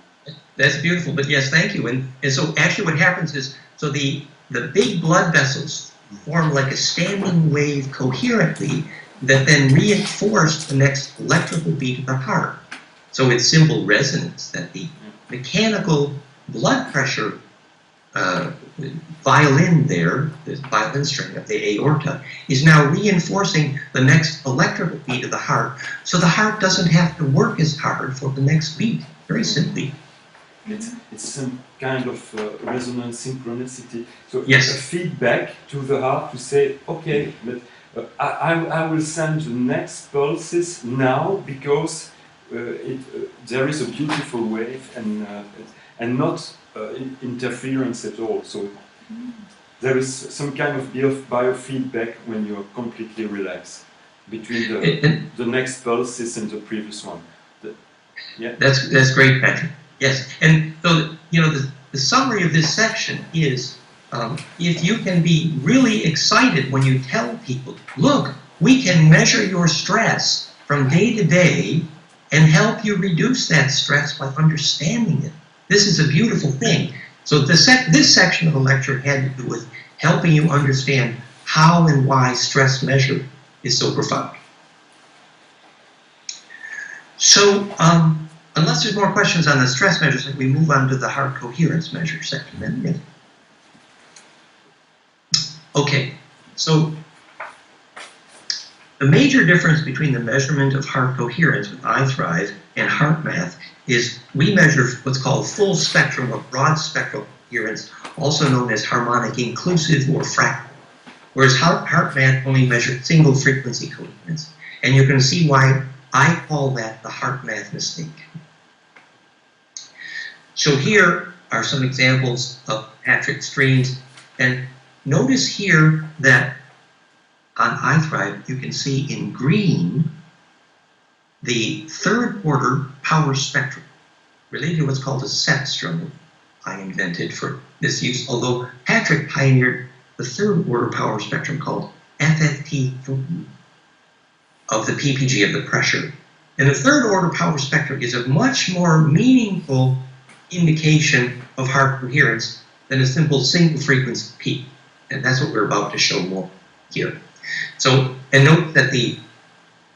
That's beautiful, but yes, thank you. And so actually what happens is, so the big blood vessels form like a standing wave coherently that then reinforce the next electrical beat of the heart. So it's simple resonance that the mechanical blood pressure violin there, the violin string of the aorta, is now reinforcing the next electrical beat of the heart, so the heart doesn't have to work as hard for the next beat, very simply. It's some kind of resonance synchronicity. So Yes. a feedback to the heart to say, okay, but I will send the next pulses now because there is a beautiful wave and not interference at all. So there is some kind of biofeedback when you're completely relaxed between the next pulses and the previous one. Yeah. That's great, Patrick. Yes, and so the summary of this section is if you can be really excited when you tell people, look, we can measure your stress from day to day and help you reduce that stress by understanding it. This is a beautiful thing. So this section of the lecture had to do with helping you understand how and why stress measure is so profound. So unless there's more questions on the stress measures, we move on to the heart coherence measure section then. Yes. Okay, so the major difference between the measurement of heart coherence with iThrive and HeartMath is we measure what's called full spectrum or broad spectral coherence, also known as harmonic inclusive or fractal, whereas HeartMath only measured single frequency coherence. And you're going to see why I call that the HeartMath mistake. So here are some examples of Patrick's streams, and notice here that on iThrive you can see in green the third order power spectrum, related to what's called a set struggle, I invented for this use, although Patrick pioneered the third order power spectrum called FFT3 of the PPG of the pressure. And the third order power spectrum is a much more meaningful indication of heart coherence than a simple single frequency peak. And that's what we're about to show more here. So, and note that the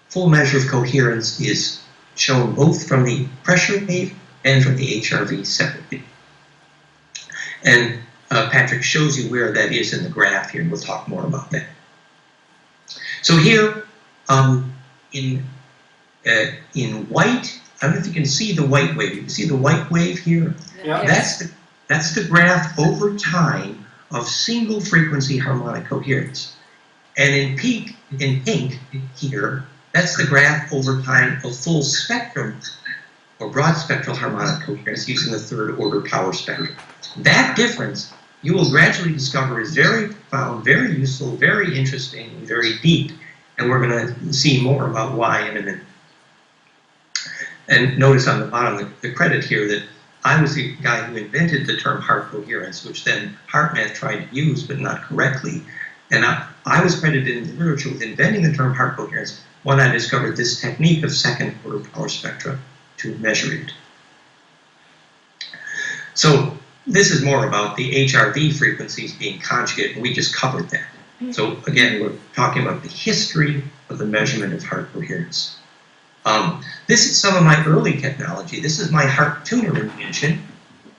full measure of coherence is shown both from the pressure wave and from the HRV separately. And Patrick shows you where that is in the graph here, and we'll talk more about that. So here, in white, I don't know if you can see the white wave. You can see the white wave here? Yeah. That's the graph over time of single frequency harmonic coherence. And in pink here, that's the graph over time of full spectrum or broad spectral harmonic coherence using the third order power spectrum. That difference you will gradually discover is very profound, very useful, very interesting, and very deep. And we're going to see more about why in a minute. And notice on the bottom the credit here that I was the guy who invented the term heart coherence, which then HeartMath tried to use, but not correctly. And I was credited in the literature with inventing the term heart coherence when I discovered this technique of second order power spectra to measure it. So this is more about the HRV frequencies being conjugate, and we just covered that. So again, we're talking about the history of the measurement of heart coherence. This is some of my early technology. This is my heart tuner invention.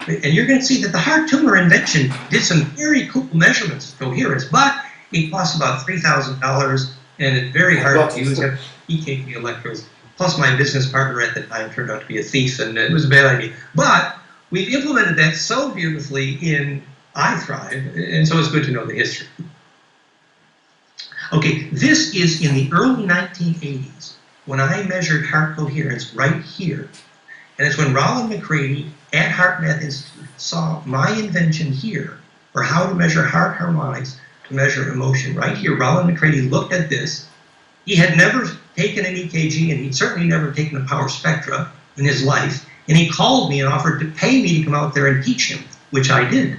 And you're going to see that the heart tuner invention did some very cool measurements of coherence, but it costs about $3,000, and it's very hard to use EKG electrodes. Plus, my business partner at the time turned out to be a thief, and it was a bad idea. But we've implemented that so beautifully in iThrive, and so it's good to know the history. Okay, this is in the early 1980s when I measured heart coherence right here. And it's when Roland McCready at HeartMath Institute saw my invention here for how to measure heart harmonics to measure emotion. Right here, Roland McCready looked at this. He had never taken an EKG, and he'd certainly never taken a power spectra in his life. And he called me and offered to pay me to come out there and teach him, which I did.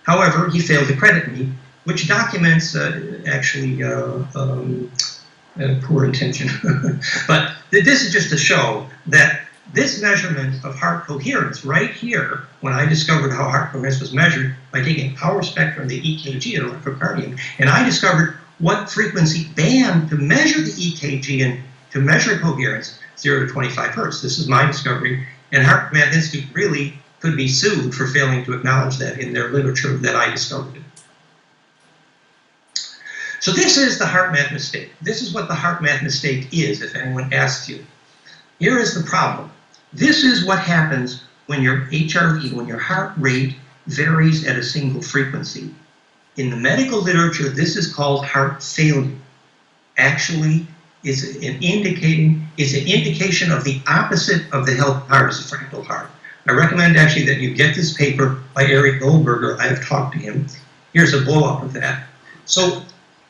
However, he failed to credit me, which documents poor intention. But this is just to show that this measurement of heart coherence right here, when I discovered how heart coherence was measured by taking power spectrum, the EKG and electrocardiogram, and I discovered what frequency band to measure the EKG and to measure coherence, 0 to 25 hertz. This is my discovery, and HeartMath Institute really could be sued for failing to acknowledge that in their literature that I discovered it. So this is the HeartMath mistake. This is what the HeartMath mistake is, if anyone asks you. Here is the problem. This is what happens when your HRV, when your heart rate varies at a single frequency. In the medical literature, this is called heart failure. Actually, it's an indication of the opposite of the healthy heart, is a fractal heart. I recommend actually that you get this paper by Eric Goldberger. I have talked to him. Here's a blow-up of that. So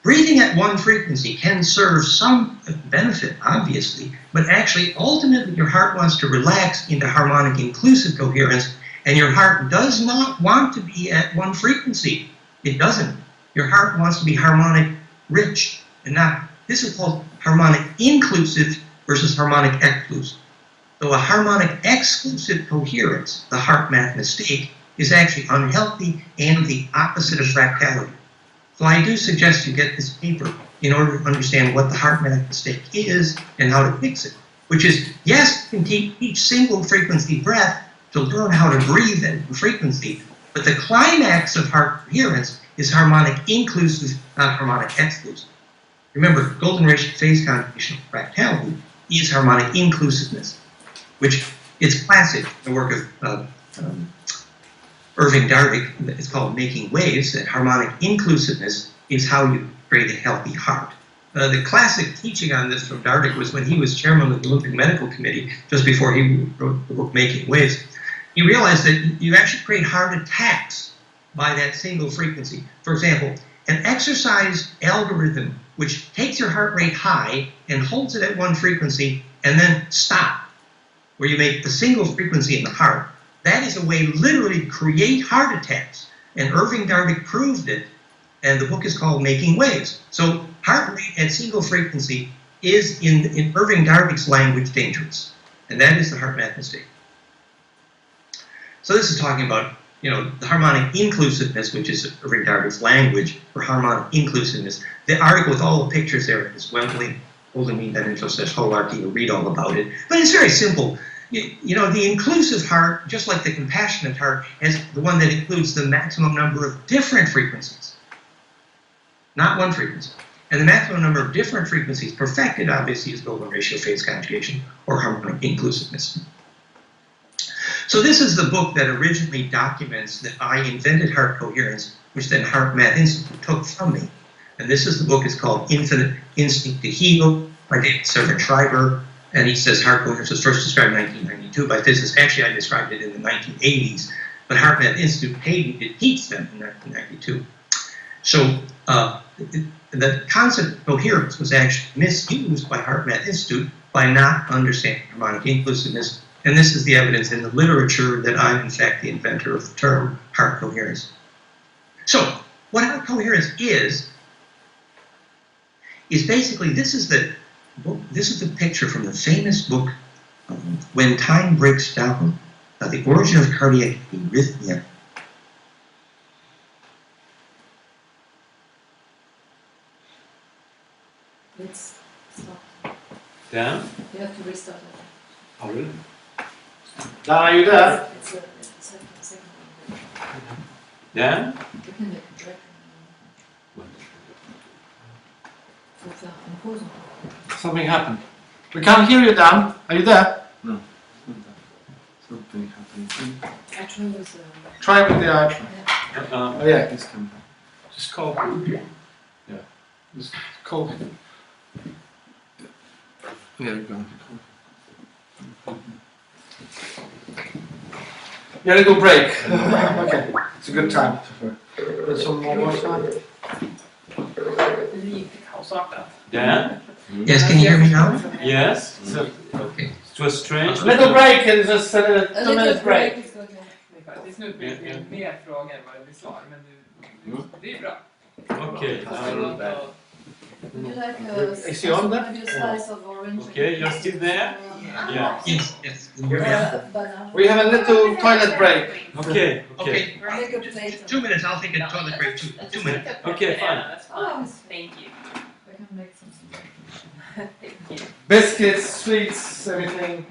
breathing at one frequency can serve some benefit, obviously, but actually, ultimately, your heart wants to relax into harmonic inclusive coherence, and your heart does not want to be at one frequency. It doesn't. Your heart wants to be harmonic rich, and not, this is called harmonic inclusive versus harmonic exclusive. So a harmonic exclusive coherence, the HeartMath mistake, is actually unhealthy and the opposite of fractality. So I do suggest you get this paper in order to understand what the HeartMath mistake is and how to fix it. Which is, yes, you can teach single frequency breath to learn how to breathe at frequency, but the climax of heart coherence is harmonic inclusive, not harmonic exclusive. Remember, golden ratio phase conjugation of fractality is harmonic inclusiveness, which is classic in the work of Irving Darvik. It's called Making Waves, that harmonic inclusiveness is how you create a healthy heart. The classic teaching on this from Darvik was when he was chairman of the Olympic Medical Committee, just before he wrote the book Making Waves. He realized that you actually create heart attacks by that single frequency. For example, an exercise algorithm which takes your heart rate high and holds it at one frequency and then stop, where you make the single frequency in the heart. That is a way literally to create heart attacks. And Irving Darvik proved it, and the book is called Making Waves. So heart rate at single frequency is, in Irving Darvik's language, dangerous. And that is the heart math mistake. So this is talking about, the harmonic inclusiveness, which is Irving Darvik's language for harmonic inclusiveness. The article with all the pictures there is Wembley holding me that intro says Holarchy. You'll read all about it. But it's very simple. The inclusive heart, just like the compassionate heart, is the one that includes the maximum number of different frequencies, not one frequency. And the maximum number of different frequencies perfected, obviously, is Goldwyn ratio phase conjugation, or harmonic inclusiveness. So this is the book that originally documents that I invented heart coherence, which then Heart Math Institute took from me. And this is the book. It's called Infinite Instinct to Heal by David Severn Schreiber. And he says heart coherence was first described in 1992 by physicists. Actually, I described it in the 1980s, but Heart Math Institute paid me to teach them in 1992. So the concept of coherence was actually misused by Heart Math Institute by not understanding harmonic inclusiveness. And this is the evidence in the literature that I'm, in fact, the inventor of the term heart coherence. So what heart coherence is basically, this is the picture from the famous book, When Time Breaks Down, The Origin of Cardiac Arrhythmia. Let's stop. Dan? You have to restart it. Oh, really? Dan, are you there? It's a second one. Dan? You can direct. Faut faire une pause. Something happened. We can't hear you, Dan. Are you there? No. Something happened. Actually, it was Try with the iPhone. Uh-uh. Oh, yeah. Please come back. Just call. Yeah. Just call him. Yeah, go. Yeah, little break. Okay. It's a good time. Get some more time. Dan? Yes, can you hear me now? Yes? Okay. It was strange. Little break and just a a 2 minutes little break. break. Is okay. Det är faktiskt nu blir mer frågor än vad det blir svar, men det är bra. Okay. Would you like Is he on there? maybe a slice of orange? Okay, you're still there? Yeah. Yes. Banana. We have a little toilet break. Okay, okay. Okay. Make a plate. 2 minutes. I'll take a toilet break too. 2 minutes. Okay, fine. That's fine. Thank you. We can make something. Thank you. Biscuits, sweets, everything.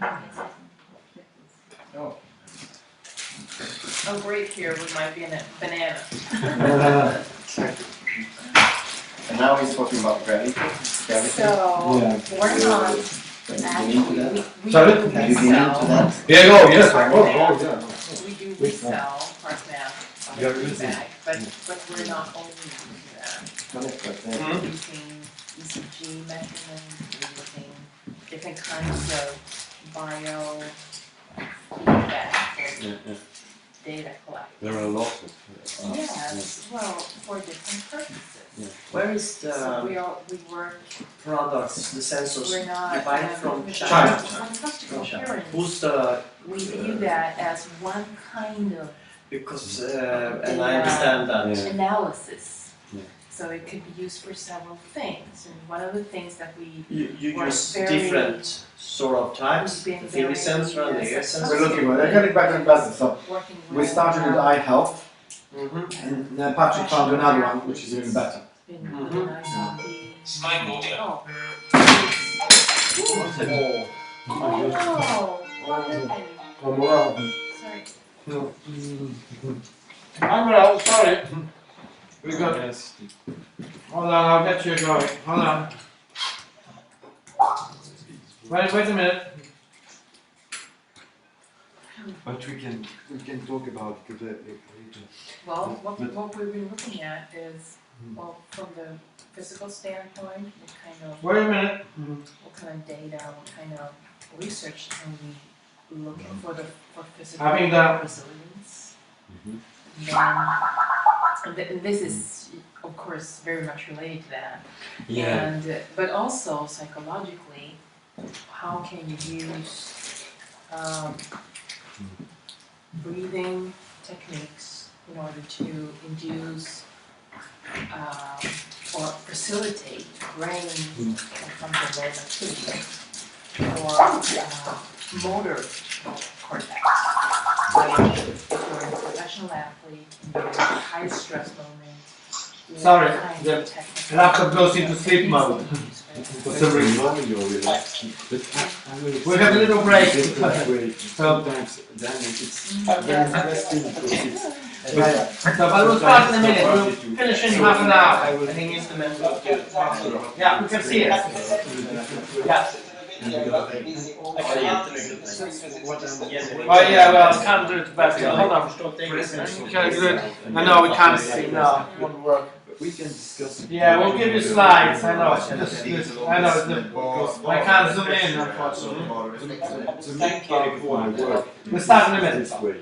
A grape here with my banana. And now he's talking about gravity. So, we're not actually, we Sorry? do Have you been into resell, that? Yeah, oh, yes. we do resell Heart Math You're on using- bag, but we're not only using that. We're using ECG measurements, we're using different kinds of bio feedback Yeah, yeah. data collection. There are a lot of. Yes, well, for different purposes. Yeah. Where is So the we work, products, the sensors we're not. you buy it from China. China? When it comes to coherence, Who's the, we view that as one kind of because, and I understand that. Yeah. analysis. Yeah. So it could be used for several things, and one of the things that we You We're use very- different sort of types, the We've been finger very, sensor and the ear yes, We're sensor. looking for it. They're getting better and better. So working with. we started with eye health, Mm-hmm. and then Patrick found another one which is even better. Been really nice on the. Oh. Oh, Oh, what happened? well. Sorry. I'm well, sorry. We got. Yes. Hold on, I'll get you going. Hold on. Wait a minute. But we can talk about it later. Well, what we've been looking at is, well, from the physical standpoint, what kind of, Wait a minute. what kind of data, what kind of research can we look at for physical Having the- resilience? Mhm. And this is, of course, very much related to that. Yeah. And, but also psychologically, how can you use breathing techniques in order to induce or facilitate brain and frontal lobe activity or motor cortex. If you're a professional athlete and you're in a high stress moment, Sorry, what kind the of technical laptop goes into sleep mode. For some reason. We have a little break. So, but we'll start in a minute. We'll finish in half an hour. I think it's the minute. Yeah, we can see it. Yeah. Oh yeah, well, I can't do it better. Hold on. Okay, good. No, we can't see. No, it won't work. We can discuss it. Yeah, we'll give you slides. I know. I know. I can't zoom in, unfortunately. We'll start in a minute. This way.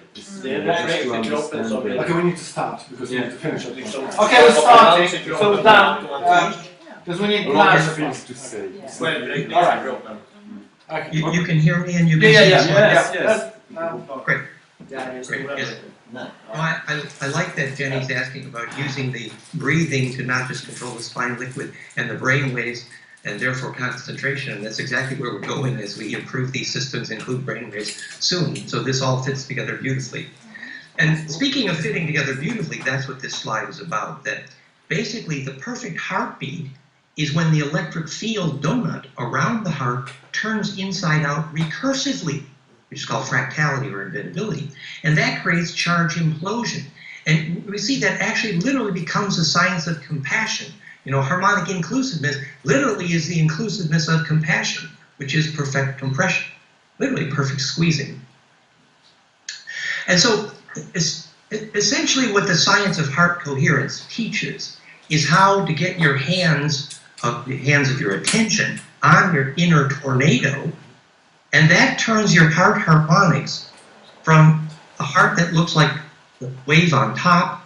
Okay, we need to start because we need to finish it. Okay, we're starting. So we're done. Because we need A lot of plans. things to say. Alright. Okay. You can hear me and you can Yeah. see Yes. Great. Great. Yes. Well, I like that Jenny's asking about using the breathing to not just control the spine liquid and the brain waves and therefore concentration. And that's exactly where we're going as we improve these systems, include brain waves soon. So this all fits together beautifully. And speaking of fitting together beautifully, that's what this slide is about. That basically the perfect heartbeat is when the electric field donut around the heart turns inside out recursively, which is called fractality or invertibility. And that creates charge implosion. And we see that actually literally becomes a science of compassion. You know, harmonic inclusiveness literally is the inclusiveness of compassion, which is perfect compression, literally perfect squeezing. And so essentially what the science of heart coherence teaches is how to get your hands of your attention on your inner tornado, and that turns your heart harmonics from a heart that looks like the wave on top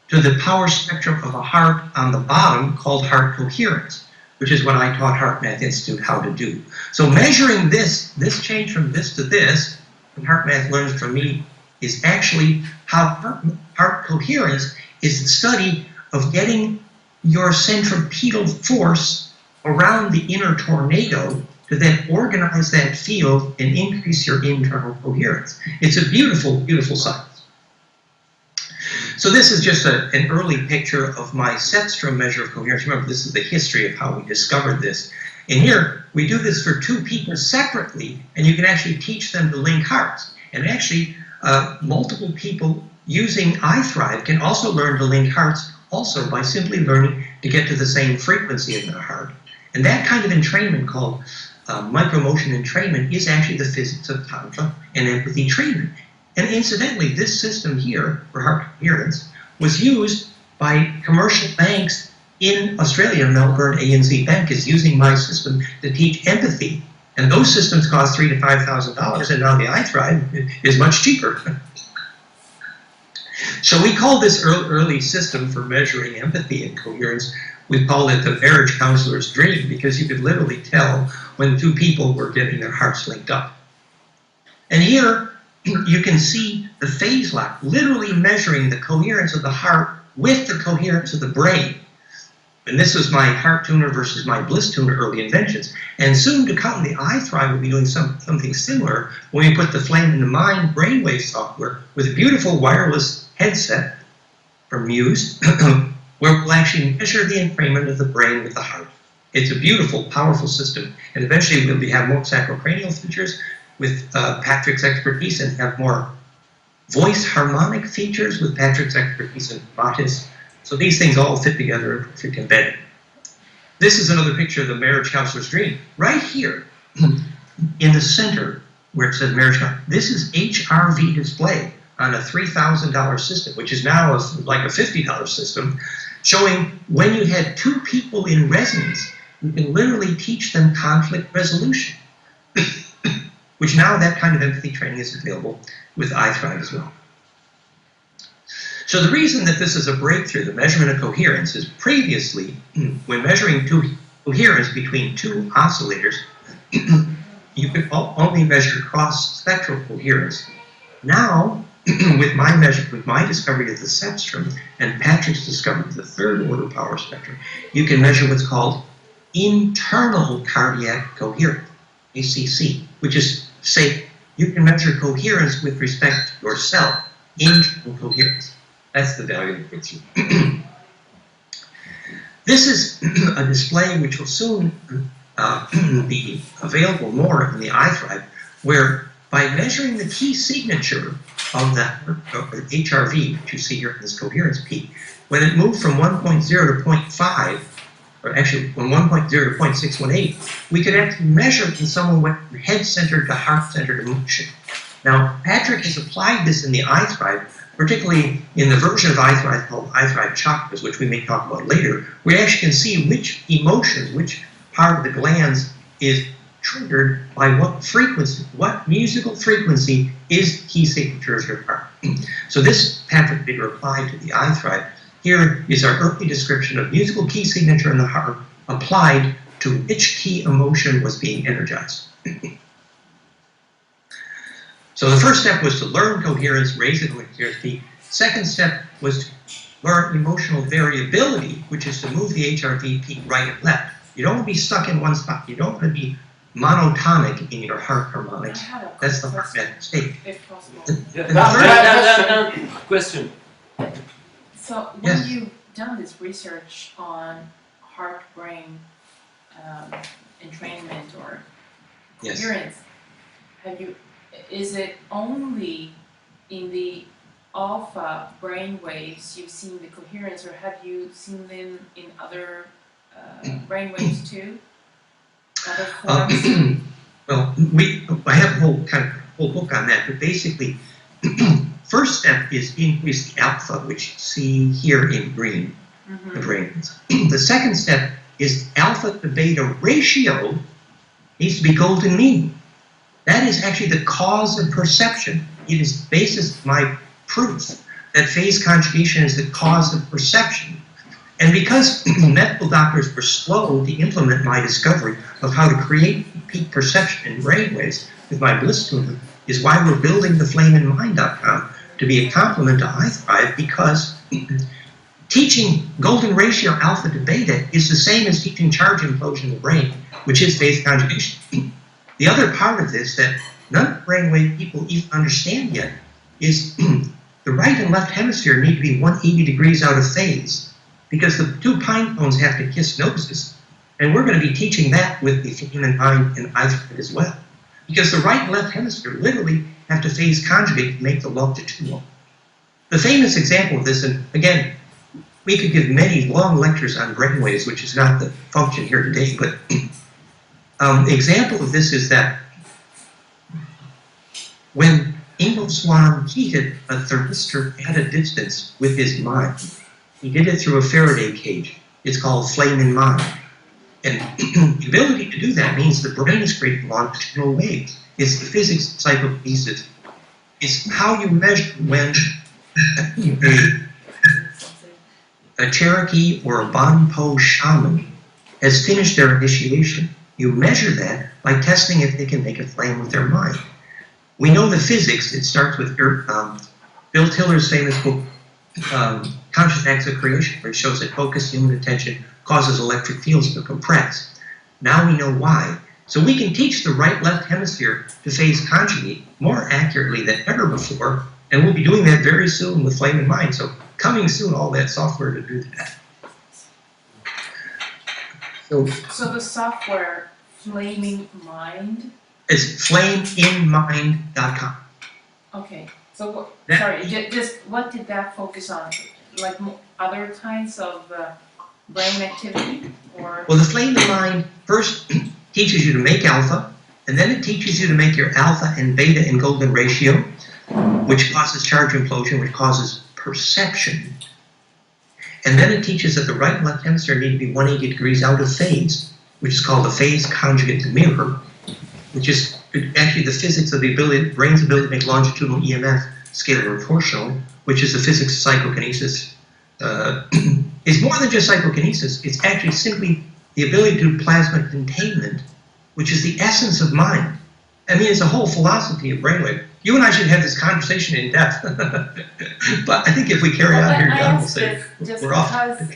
to the power spectrum of a heart on the bottom called heart coherence, which is what I taught Heart Math Institute how to do. So measuring this change from this to this, and Heart Math learns from me, is actually how heart coherence is the study of getting your centripetal force around the inner tornado to then organize that field and increase your internal coherence. It's a beautiful, beautiful science. So this is just an early picture of my Setstrom measure of coherence. Remember, this is the history of how we discovered this. And here, we do this for two people separately, and you can actually teach them to link hearts. And actually, multiple people using iThrive can also learn to link hearts also by simply learning to get to the same frequency in their heart. And that kind of entrainment called micromotion entrainment is actually the physics of Tantra and empathy trainment. And incidentally, this system here for heart coherence was used by commercial banks in Australia. Melbourne ANZ Bank is using my system to teach empathy. And those systems cost $3,000 to $5,000, and now the iThrive is much cheaper. So we call this early system for measuring empathy and coherence, we call it the marriage counselor's dream, because you could literally tell when two people were getting their hearts linked up. And here you can see the phase lock, literally measuring the coherence of the heart with the coherence of the brain. And this was my heart tuner versus my bliss tuner early inventions. And soon to come, the iThrive will be doing something similar when we put the Flame in the Mind brainwave software with a beautiful wireless headset from Muse, where we'll actually measure the entrainment of the brain with the heart. It's a beautiful, powerful system. And eventually we'll have more sacrocranial features with Patrick's expertise, and have more voice harmonic features with Patrick's expertise in Matis. So these things all fit together in perfect embedding. This is another picture of the marriage counselor's dream. Right here, in the center, where it says marriage counselor, this is HRV display on a $3,000 system, which is now like a $50 system, showing when you had two people in resonance, you can literally teach them conflict resolution, which now that kind of empathy training is available with iThrive as well. So the reason that this is a breakthrough, the measurement of coherence, is previously, when measuring coherence between two oscillators, you could only measure cross-spectral coherence. Now, with my discovery of the cepstrum and Patrick's discovery of the third order power spectrum, you can measure what's called internal cardiac coherence, ACC, which is, say, you can measure coherence with respect to yourself, internal coherence. That's the value of the This is a display which will soon be available more in the iThrive, where by measuring the key signature of that HRV, which you see here in this coherence peak, when it moved from 1.0 to 0.5, or actually from 1.0 to 0.618, we could actually measure in someone went from head-centered to heart-centered emotion. Now, Patrick has applied this in the iThrive, particularly in the version of iThrive called iThrive chakras, which we may talk about later. We actually can see which emotions, which part of the glands is triggered by what frequency, what musical frequency is key signature of your heart. So this Patrick did apply to the iThrive. Here is our early description of musical key signature in the heart applied to which key emotion was being energized. So the first step was to learn coherence, raise the coherence peak. Second step was to learn emotional variability, which is to move the HRV peak right and left. You don't want to be stuck in one spot. You don't want to be monotonic in your heart harmonics. That's the heart mistake. If possible. Question. So when Yes. you've done this research on heart-brain entrainment or Yes. coherence, is it only in the alpha brain waves you've seen the coherence, or have you seen them in other brain waves too? Other forms? Well, I have a whole book on that, but basically, first step is increase the alpha, which you see here in green, the brains. The second step is alpha to beta ratio needs to be golden mean. That is actually the cause of perception. It is the basis of my proof that phase conjugation is the cause of perception. And because medical doctors were slow to implement my discovery of how to create peak perception in brainwaves with my bliss tumor, is why we're building the flameinmind.com to be a complement to iThrive, because teaching golden ratio alpha to beta is the same as teaching charge implosion in the brain, which is phase conjugation. The other part of this that none of the brainwave people even understand yet is the right and left hemisphere need to be 180 degrees out of phase, because the two pine cones have to kiss noses. And we're going to be teaching that with the Flame and Mind and iThrive as well. Because the right and left hemisphere literally have to phase conjugate to make the longitudinal. The famous example of this, and again, we could give many long lectures on brainwaves, which is not the function here today, but example of this is that when Ingo Swann heated a thermistor at a distance with his mind, he did it through a Faraday cage. It's called flame in mind. And the ability to do that means the brain is creating longitudinal waves. It's the physics of psychokinesis. It's how you measure when a Cherokee or a Bonpo shaman has finished their initiation. You measure that by testing if they can make a flame with their mind. We know the physics. It starts with Bill Tiller's famous book, Conscious Acts of Creation, where it shows that focused human attention causes electric fields to compress. Now we know why. So we can teach the right-left hemisphere to phase conjugate more accurately than ever before, and we'll be doing that very soon with Flame in Mind. So coming soon, all that software to do that. So the software, Flaming Mind? It's flameinmind.com. Okay, so just what did that focus on? Like other kinds of brain activity, or? Well, the Flame in Mind first teaches you to make alpha, and then it teaches you to make your alpha and beta in golden ratio, which causes charge implosion, which causes perception. And then it teaches that the right and left hemisphere need to be 180 degrees out of phase, which is called the phase conjugate mirror, which is actually the physics of the brain's ability to make longitudinal EMF scalar proportional, which is the physics of psychokinesis. It's more than just psychokinesis. It's actually simply the ability to do plasma containment, which is the essence of mind. I mean, it's a whole philosophy of brainwave. You and I should have this conversation in depth. But I think if we carry on here, I John will asked say this just we're off. because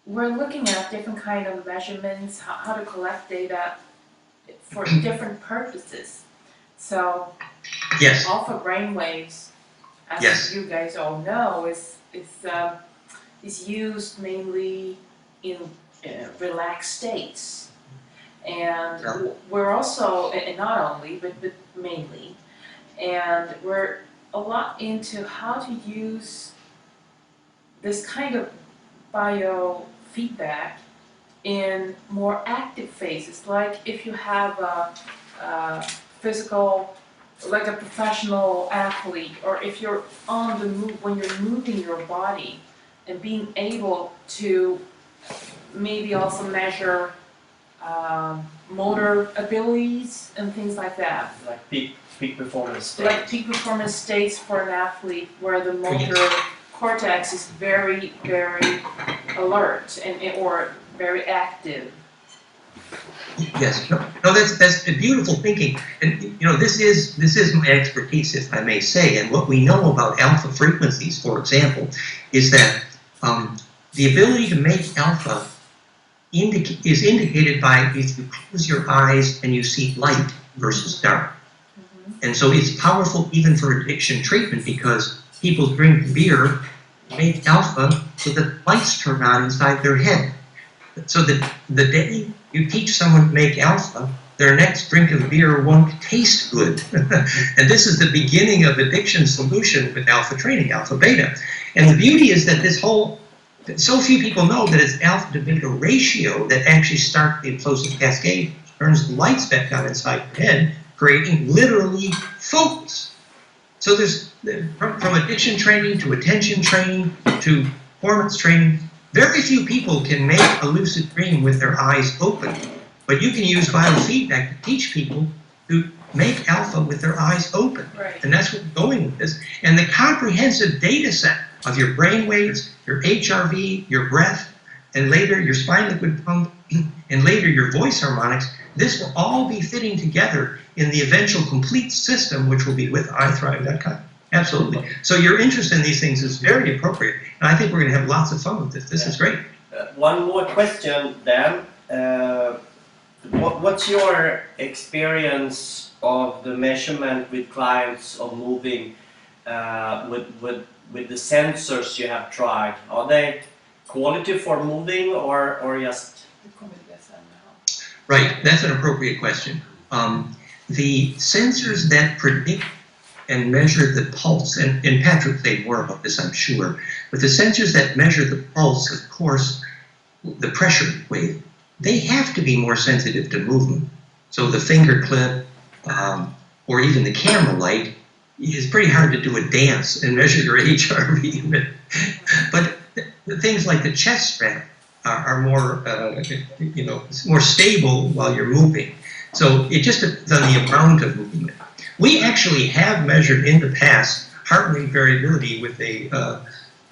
we're looking at different kind of measurements, how to collect data for different purposes. So Yes, alpha brainwaves, as Yes. you guys all know, is used mainly in relaxed states. And Yeah. we're also, and not only, but mainly, and we're a lot into how to use this kind of biofeedback in more active phases, like if you have a physical, like a professional athlete, or if you're on the move, when you're moving your body, and being able to maybe also measure motor abilities and things like that. Like peak performance state. Like peak performance states for an athlete where the motor cortex is very, very alert or very active. yes. No, that's a beautiful thinking. And you know, this is my expertise, if I may say. And what we know about alpha frequencies, for example, is that the ability to make alpha is indicated by if you close your eyes and you see light versus dark. And so it's powerful even for addiction treatment, because people drink beer, make alpha, so that lights turn on inside their head. So that the day you teach someone to make alpha, their next drink of beer won't taste good. And this is the beginning of addiction solution with alpha training, alpha beta. And the beauty is that so few people know that it's alpha to beta ratio that actually starts the implosive cascade, turns the lights back on inside your head, creating literally focus. So there's, from addiction training to attention training to performance training, very few people can make a lucid dream with their eyes open. But you can use biofeedback to teach people to make alpha with their eyes open. Right. And that's where we're going with this. And the comprehensive data set of your brain waves, your HRV, your breath, and later your spine liquid pump, and later your voice harmonics, this will all be fitting together in the eventual complete system, which will be with iThrive.com. Absolutely. So your interest in these things is very appropriate, and I think we're going to have lots of fun with this. This is great. One more question, Dan. What's your experience of the measurement with clients of moving with the sensors you have tried? Are they quality for moving or just? Right, that's an appropriate question. The sensors that predict and measure the pulse, and Patrick will say more about this, I'm sure, but the sensors that measure the pulse, of course, the pressure wave, they have to be more sensitive to movement. So the finger clip, or even the camera light, is pretty hard to do a dance and measure your HRV. But the things like the chest strap are more, more stable while you're moving. So it just depends on the amount of movement. We actually have measured in the past heart rate variability with the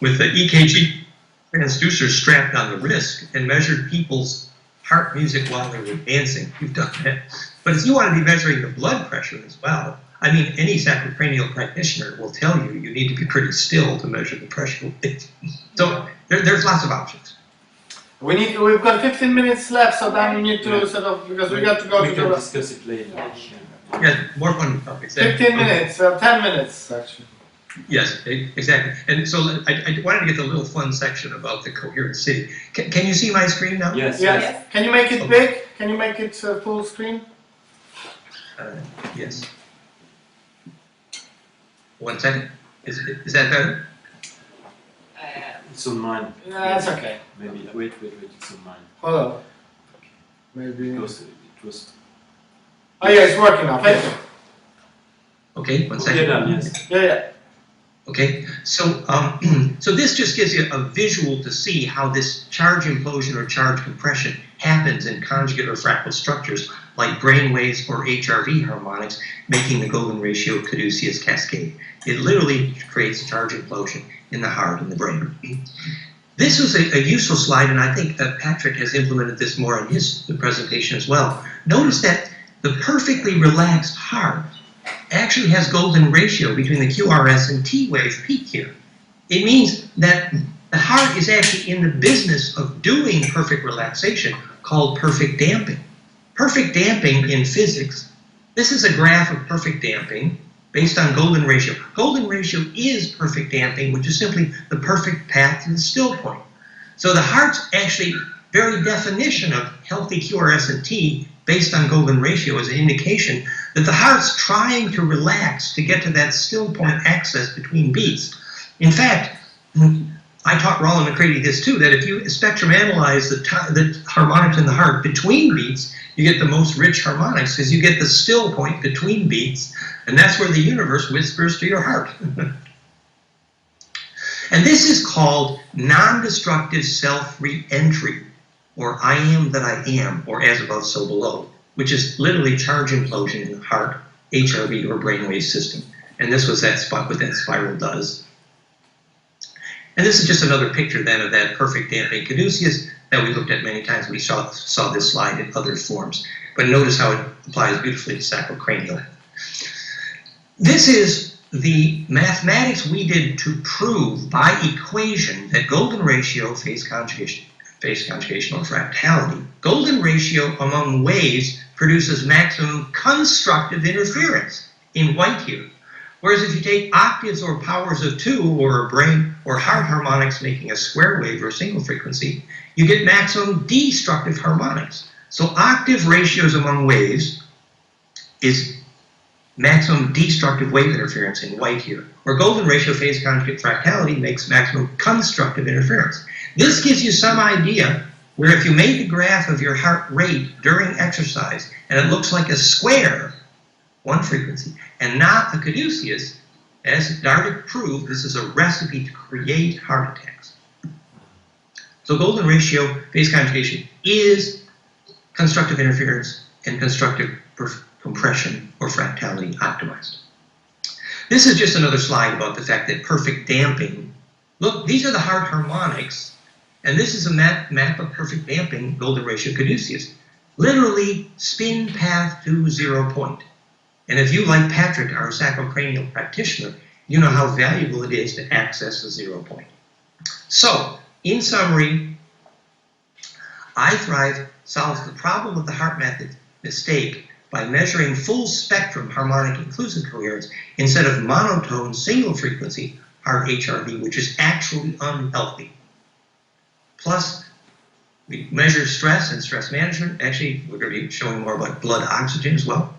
EKG transducer strapped on the wrist and measured people's heart music while they were dancing. We've done that. But if you want to be measuring the blood pressure as well, I mean, any sacrocranial practitioner will tell you you need to be pretty still to measure the pressure. So there's lots of options. We've got 15 minutes left, so then we need to sort of, because we got to go we to can the... discuss it later. Yeah, more fun topics. 15 minutes, 10 minutes actually. Yes, exactly. And so I wanted to get the little fun section about the coherent city. Can you see my screen now? Yes. Yes. Can you make it big? Can you make it full screen? Yes. 1 second. Is that better? It's on mine. No, that's okay. Maybe, wait, it's on mine. Hold on. Maybe... Because it was... Oh yeah, it's working now. Thank you. Okay, 1 second. Okay, done, yes. Yeah. Okay, so so this just gives you a visual to see how this charge implosion or charge compression happens in conjugate or fractal structures like brain waves or HRV harmonics, making the golden ratio caduceus cascade. It literally creates a charge implosion in the heart and the brain. This was a useful slide, and I think Patrick has implemented this more in his presentation as well. Notice that the perfectly relaxed heart actually has golden ratio between the QRS and T wave peak here. It means that the heart is actually in the business of doing perfect relaxation, called perfect damping. Perfect damping in physics, this is a graph of perfect damping based on golden ratio. Golden ratio is perfect damping, which is simply the perfect path to the still point. So the heart's actually very definition of healthy QRS and T based on golden ratio is an indication that the heart's trying to relax to get to that still point access between beats. In fact, I taught Roland McCready this too, that if you spectrum analyze the harmonics in the heart between beats, you get the most rich harmonics because you get the still point between beats, and that's where the universe whispers to your heart. And this is called non-destructive self-reentry, or I am that I am, or as above, so below, which is literally charge implosion in the heart, HRV, or brainwave system. And this was that spot, what that spiral does. And this is just another picture then of that perfect damping caduceus that we looked at many times. We saw this slide in other forms. But notice how it applies beautifully to sacrocranial. This is the mathematics we did to prove by equation that golden ratio, phase conjugation or fractality, golden ratio among waves produces maximum constructive interference in white here. Whereas if you take octaves or powers of 2 or a brain or heart harmonics making a square wave or single frequency, you get maximum destructive harmonics. So octave ratios among waves is maximum destructive wave interference in white here. Or golden ratio phase conjugate fractality makes maximum constructive interference. This gives you some idea where if you made the graph of your heart rate during exercise and it looks like a square, one frequency, and not a caduceus, as Darvik proved, this is a recipe to create heart attacks. So golden ratio phase conjugation is constructive interference and constructive compression or fractality optimized. This is just another slide about the fact that perfect damping, look, these are the heart harmonics, and this is a map of perfect damping, golden ratio caduceus. Literally spin path to 0 point. And if you, like Patrick, are a sacrocranial practitioner, you know how valuable it is to access a 0 point. So, in summary, iThrive solves the problem of the heart method mistake by measuring full spectrum harmonic inclusive coherence instead of monotone single frequency heart HRV, which is actually unhealthy. Plus, we measure stress and stress management. Actually, we're going to be showing more about blood oxygen as well.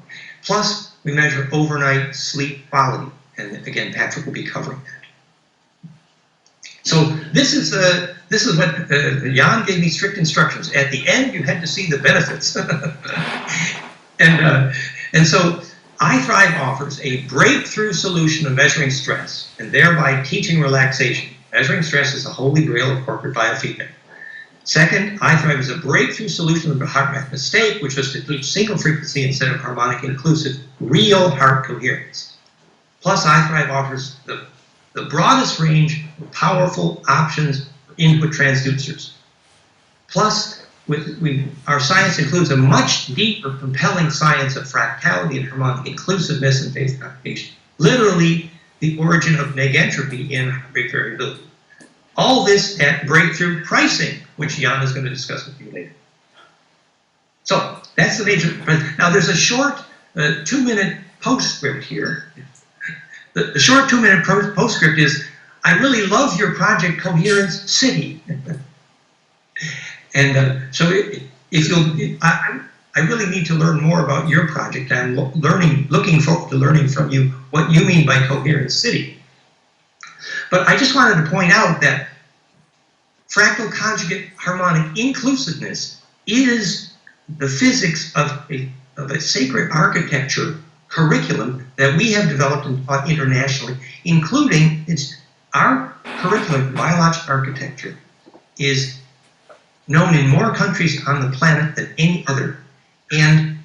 Plus, we measure overnight sleep quality. And again, Patrick will be covering that. So this is what Jan gave me strict instructions. At the end, you had to see the benefits. And so iThrive offers a breakthrough solution of measuring stress and thereby teaching relaxation. Measuring stress is the holy grail of corporate biofeedback. Second, iThrive is a breakthrough solution of the heart math mistake, which was to teach single frequency instead of harmonic inclusive real heart coherence. Plus, iThrive offers the broadest range of powerful options for input transducers. Plus, our science includes a much deeper, compelling science of fractality and harmonic inclusiveness and phase conjugation. Literally, the origin of negentropy in heart variability. All this at breakthrough pricing, which Jan is going to discuss with you later. So, that's the major. Now, there's a short 2-minute postscript here. The short 2-minute postscript is, I really love your project, Coherence City. And so if you'll, I really need to learn more about your project. I'm looking forward to learning from you what you mean by Coherence City. But I just wanted to point out that fractal conjugate harmonic inclusiveness is the physics of a sacred architecture curriculum that we have developed and taught internationally, including our curriculum, biologic architecture, is known in more countries on the planet than any other. And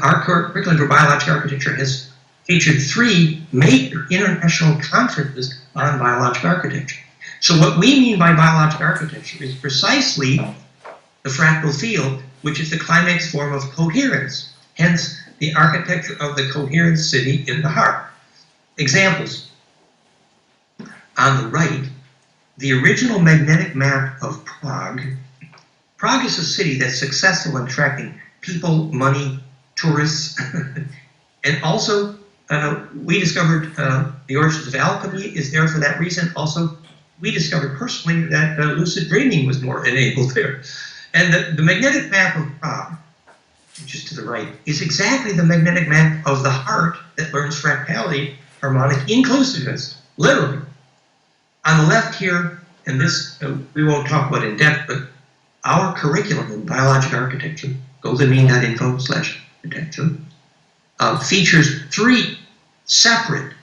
our curriculum for biologic architecture has featured 3 major international conferences on biologic architecture. So what we mean by biologic architecture is precisely the fractal field, which is the climax form of coherence. hence the architecture of the coherent city in the heart. Examples. On the right, the original magnetic map of Prague. Prague is a city that's successful in attracting people, money, tourists, and also we discovered the origins of alchemy is there for that reason. Also, we discovered personally that lucid dreaming was more enabled there. And the magnetic map of Prague, which is to the right, is exactly the magnetic map of the heart that learns fractality, harmonic inclusiveness, literally. On the left here, and this we won't talk about in depth, but our curriculum in biologic architecture, goldenmean.info/architecture, features 3 separate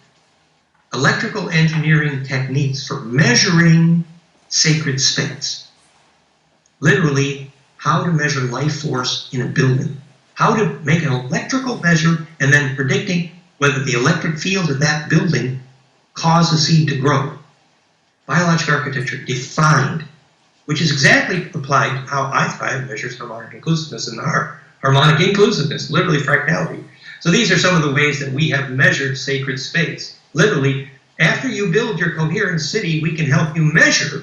electrical engineering techniques for measuring sacred space. Literally, how to measure life force in a building, how to make an electrical measure, and then predicting whether the electric field of that building cause a seed to grow. Biologic architecture defined, which is exactly applied to how I thrive measures harmonic inclusiveness in the heart. Harmonic inclusiveness, literally fractality. So these are some of the ways that we have measured sacred space. Literally, after you build your coherent city, we can help you measure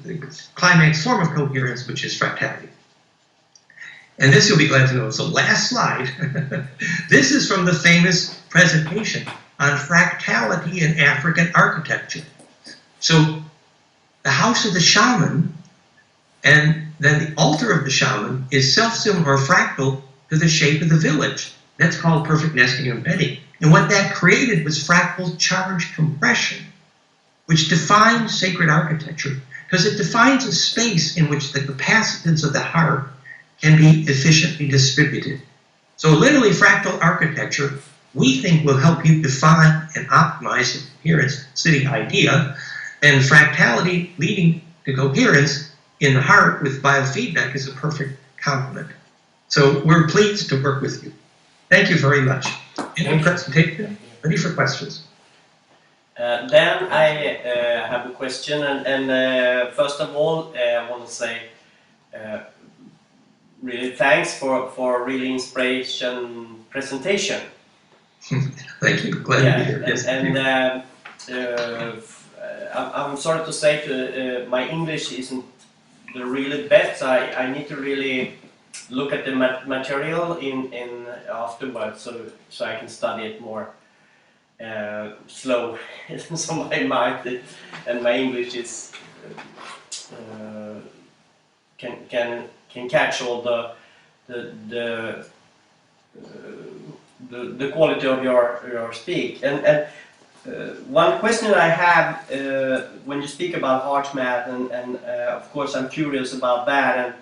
the climax form of coherence, which is fractality. And this you'll be glad to know is the last slide. This is from the famous presentation on fractality in African architecture. So the house of the shaman and then the altar of the shaman is self-similar or fractal to the shape of the village. That's called perfect nesting and bedding. And what that created was fractal charge compression, which defines sacred architecture because it defines a space in which the capacitance of the heart can be efficiently distributed. So literally fractal architecture, we think, will help you define and optimize the coherence city idea, and fractality leading to coherence in the heart with biofeedback is a perfect complement. So we're pleased to work with you. Thank you very much. Any presentation? Ready for questions? Then I have a question, and first of all, I want to say really thanks for a really inspiration presentation. Thank you. Glad to be here. Yes, and I'm sorry to say my English isn't the really best. I need to really look at the material in afterwards, so I can study it more slow. So my mind and my English is can catch all the quality of your speak. And one question I have when you speak about HeartMath, and of course I'm curious about that. And